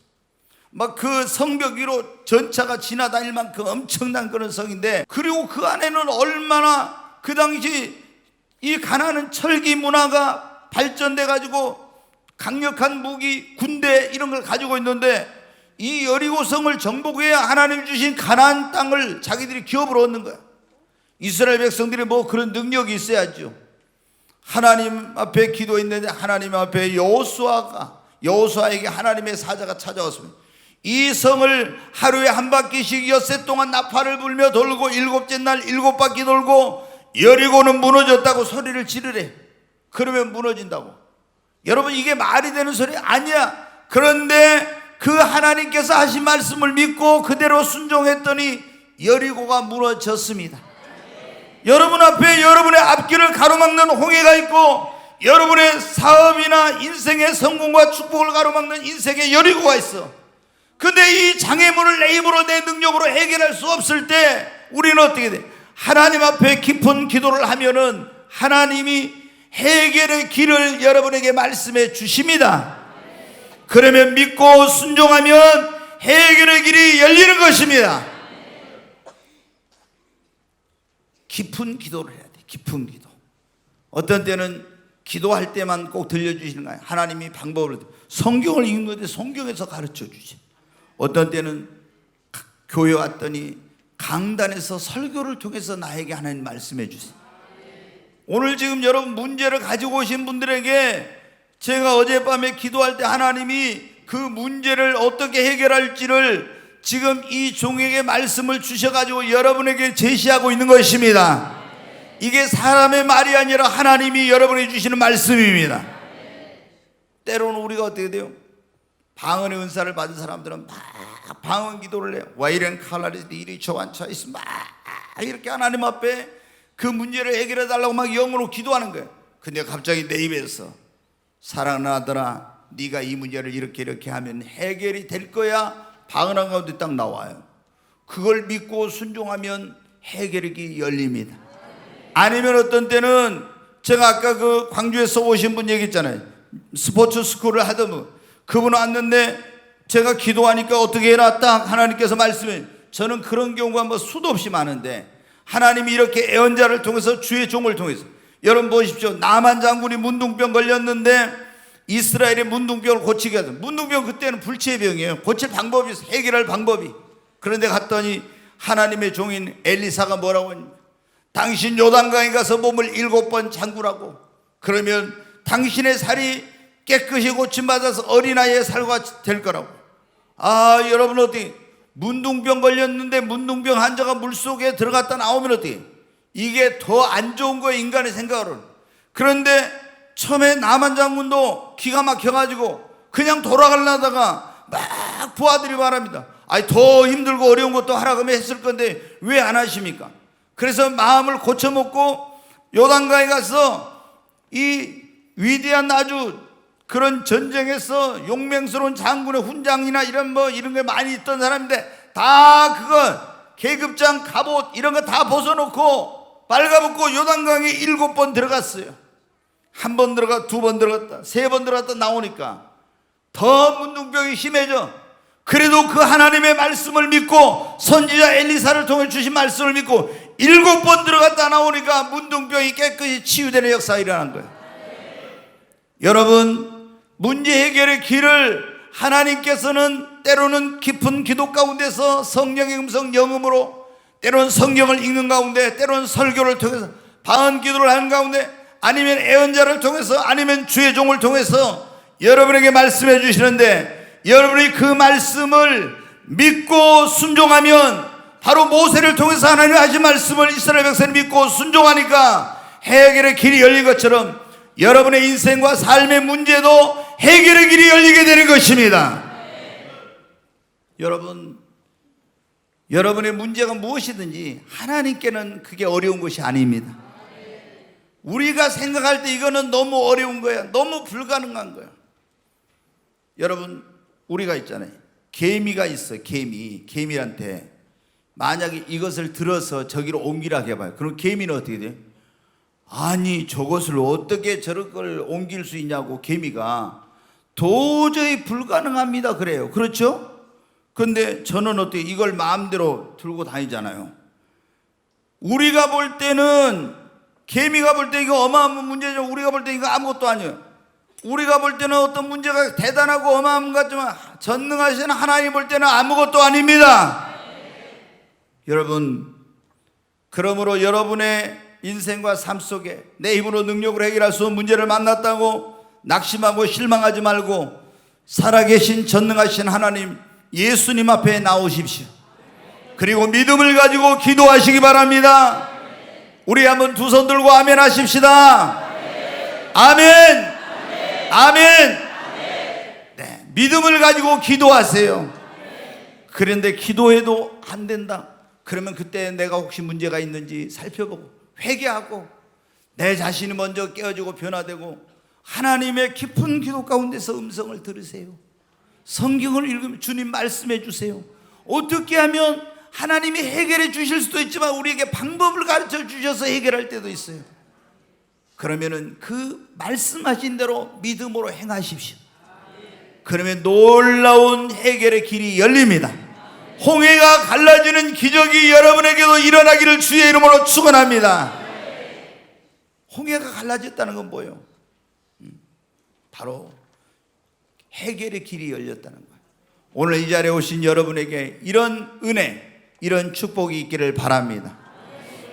A: 막 그 성벽 위로 전차가 지나다닐 만큼 엄청난 그런 성인데, 그리고 그 안에는 얼마나 그 당시 이 가나안은 철기 문화가 발전돼 가지고 강력한 무기, 군대 이런 걸 가지고 있는데 이 여리고성을 정복해야 하나님 주신 가나안 땅을 자기들이 기업으로 얻는 거야. 이스라엘 백성들이 뭐 그런 능력이 있어야죠. 하나님 앞에 기도했는데 하나님 앞에 여호수아에게 하나님의 사자가 찾아왔습니다. 이 성을 하루에 한 바퀴씩 엿새 동안 나팔을 불며 돌고 일곱째 날 7바퀴 돌고 여리고는 무너졌다고 소리를 지르래. 그러면 무너진다고. 여러분, 이게 말이 되는 소리 아니야. 그런데 그 하나님께서 하신 말씀을 믿고 그대로 순종했더니 여리고가 무너졌습니다. 여러분 앞에 여러분의 앞길을 가로막는 홍해가 있고 여러분의 사업이나 인생의 성공과 축복을 가로막는 인생의 여리고가 있어. 근데 이 장애물을 내 힘으로 내 능력으로 해결할 수 없을 때 우리는 어떻게 돼? 하나님 앞에 깊은 기도를 하면은 하나님이 해결의 길을 여러분에게 말씀해 주십니다. 그러면 믿고 순종하면 해결의 길이 열리는 것입니다. 깊은 기도를 해야 돼. 깊은 기도. 어떤 때는 기도할 때만 꼭 들려주시는 거예요. 하나님이 방법을, 성경을 읽는데 성경에서 가르쳐 주지. 어떤 때는 교회 왔더니 강단에서 설교를 통해서 나에게 하나님 말씀해 주세요. 오늘 지금 여러분 문제를 가지고 오신 분들에게 제가 어젯밤에 기도할 때 하나님이 그 문제를 어떻게 해결할지를 지금 이 종에게 말씀을 주셔가지고 여러분에게 제시하고 있는 것입니다. 이게 사람의 말이 아니라 하나님이 여러분에게 주시는 말씀입니다. 때로는 우리가 어떻게 돼요? 방언의 은사를 받은 사람들은 막 방언 기도를 해요. 와이렌 칼라리스 이리 저완차 있으면 막 이렇게 하나님 앞에 그 문제를 해결해 달라고 막 영으로 기도하는 거예요. 근데 갑자기 내 입에서 사랑하는 아들아, 네가 이 문제를 이렇게 하면 해결이 될 거야, 방언한 가운데 딱 나와요. 그걸 믿고 순종하면 해결이 열립니다. 아니면 어떤 때는 제가 아까 그 광주에서 오신 분 얘기했잖아요. 스포츠 스쿨을 하던 분, 그분 왔는데 제가 기도하니까 어떻게 해라 딱 하나님께서 말씀해. 저는 그런 경우가 뭐 수도 없이 많은데 하나님이 이렇게 애언자를 통해서 주의 종을 통해서, 여러분 보십시오. 나만 장군이 문둥병 걸렸는데 이스라엘의 문둥병을 고치게 하던, 문둥병 그때는 불치의 병이에요. 고칠 방법이 있어요. 해결할 방법이. 그런데 갔더니 하나님의 종인 엘리사가 뭐라고 합니까? 당신 요단강에 가서 몸을 7번 잠그라고. 그러면 당신의 살이 깨끗이 고침받아서 어린아이의 살과 될 거라고. 여러분 어떻게, 문둥병 걸렸는데 문둥병 환자가 물속에 들어갔다 나오면 어떻게, 이게 더 안 좋은 거예요, 인간의 생각으로는. 그런데 처음에 나만 장군도 기가 막혀가지고 그냥 돌아가려다가 막 부하들이 말합니다. 더 힘들고 어려운 것도 하라 그러면 했을 건데 왜 안 하십니까? 그래서 마음을 고쳐먹고 요단강에 가서 이 위대한 아주 그런 전쟁에서 용맹스러운 장군의 훈장이나 이런 게 많이 있던 사람인데 다 그거 계급장 갑옷 이런 거 다 벗어놓고 빨가벗고 요단강에 7번 들어갔어요. 1번 들어가, 2번 들어갔다, 3번 들어갔다 나오니까 더 문둥병이 심해져. 그래도 그 하나님의 말씀을 믿고 선지자 엘리사를 통해 주신 말씀을 믿고 7번 들어갔다 나오니까 문둥병이 깨끗이 치유되는 역사가 일어난 거예요. 여러분, 문제 해결의 길을 하나님께서는 때로는 깊은 기도 가운데서 성령의 음성 영음으로, 때로는 성경을 읽는 가운데, 때로는 설교를 통해서 방언 기도를 하는 가운데, 아니면 애언자를 통해서, 아니면 주의 종을 통해서 여러분에게 말씀해 주시는데, 여러분이 그 말씀을 믿고 순종하면 바로 모세를 통해서 하나님이 하신 말씀을 이스라엘 백성이 믿고 순종하니까 해결의 길이 열린 것처럼 여러분의 인생과 삶의 문제도 해결의 길이 열리게 되는 것입니다. 여러분의 문제가 무엇이든지 하나님께는 그게 어려운 것이 아닙니다. 우리가 생각할 때 이거는 너무 어려운 거야, 너무 불가능한 거야. 여러분, 우리가 있잖아요, 개미가 있어. 개미한테 만약에 이것을 들어서 저기로 옮기라고 해봐요. 그럼 개미는 어떻게 돼요? 아니, 저것을 어떻게 저런 걸 옮길 수 있냐고 개미가 도저히 불가능합니다 그래요. 그렇죠? 근데 저는 어떻게 이걸 마음대로 들고 다니잖아요. 우리가 볼 때는, 개미가 볼 때 이거 어마어마한 문제죠. 우리가 볼 때 이거 아무것도 아니에요. 우리가 볼 때는 어떤 문제가 대단하고 어마어마한 것 같지만 전능하신 하나님 볼 때는 아무것도 아닙니다. 여러분, 그러므로 여러분의 인생과 삶 속에 내 힘으로 능력으로 해결할 수 없는 문제를 만났다고 낙심하고 실망하지 말고 살아계신 전능하신 하나님 예수님 앞에 나오십시오. 그리고 믿음을 가지고 기도하시기 바랍니다. 우리 한번 두 손 들고 아멘 하십시다. 아멘. 아멘. 네, 믿음을 가지고 기도하세요. 그런데 기도해도 안 된다. 그러면 그때 내가 혹시 문제가 있는지 살펴보고 회개하고 내 자신이 먼저 깨어지고 변화되고 하나님의 깊은 기도 가운데서 음성을 들으세요. 성경을 읽으면 주님 말씀해 주세요. 어떻게 하면 하나님이 해결해 주실 수도 있지만 우리에게 방법을 가르쳐 주셔서 해결할 때도 있어요. 그러면은 그 말씀하신 대로 믿음으로 행하십시오. 그러면 놀라운 해결의 길이 열립니다. 홍해가 갈라지는 기적이 여러분에게도 일어나기를 주의 이름으로 축원합니다. 홍해가 갈라졌다는 건 뭐예요? 바로 해결의 길이 열렸다는 거예요. 오늘 이 자리에 오신 여러분에게 이런 은혜, 이런 축복이 있기를 바랍니다.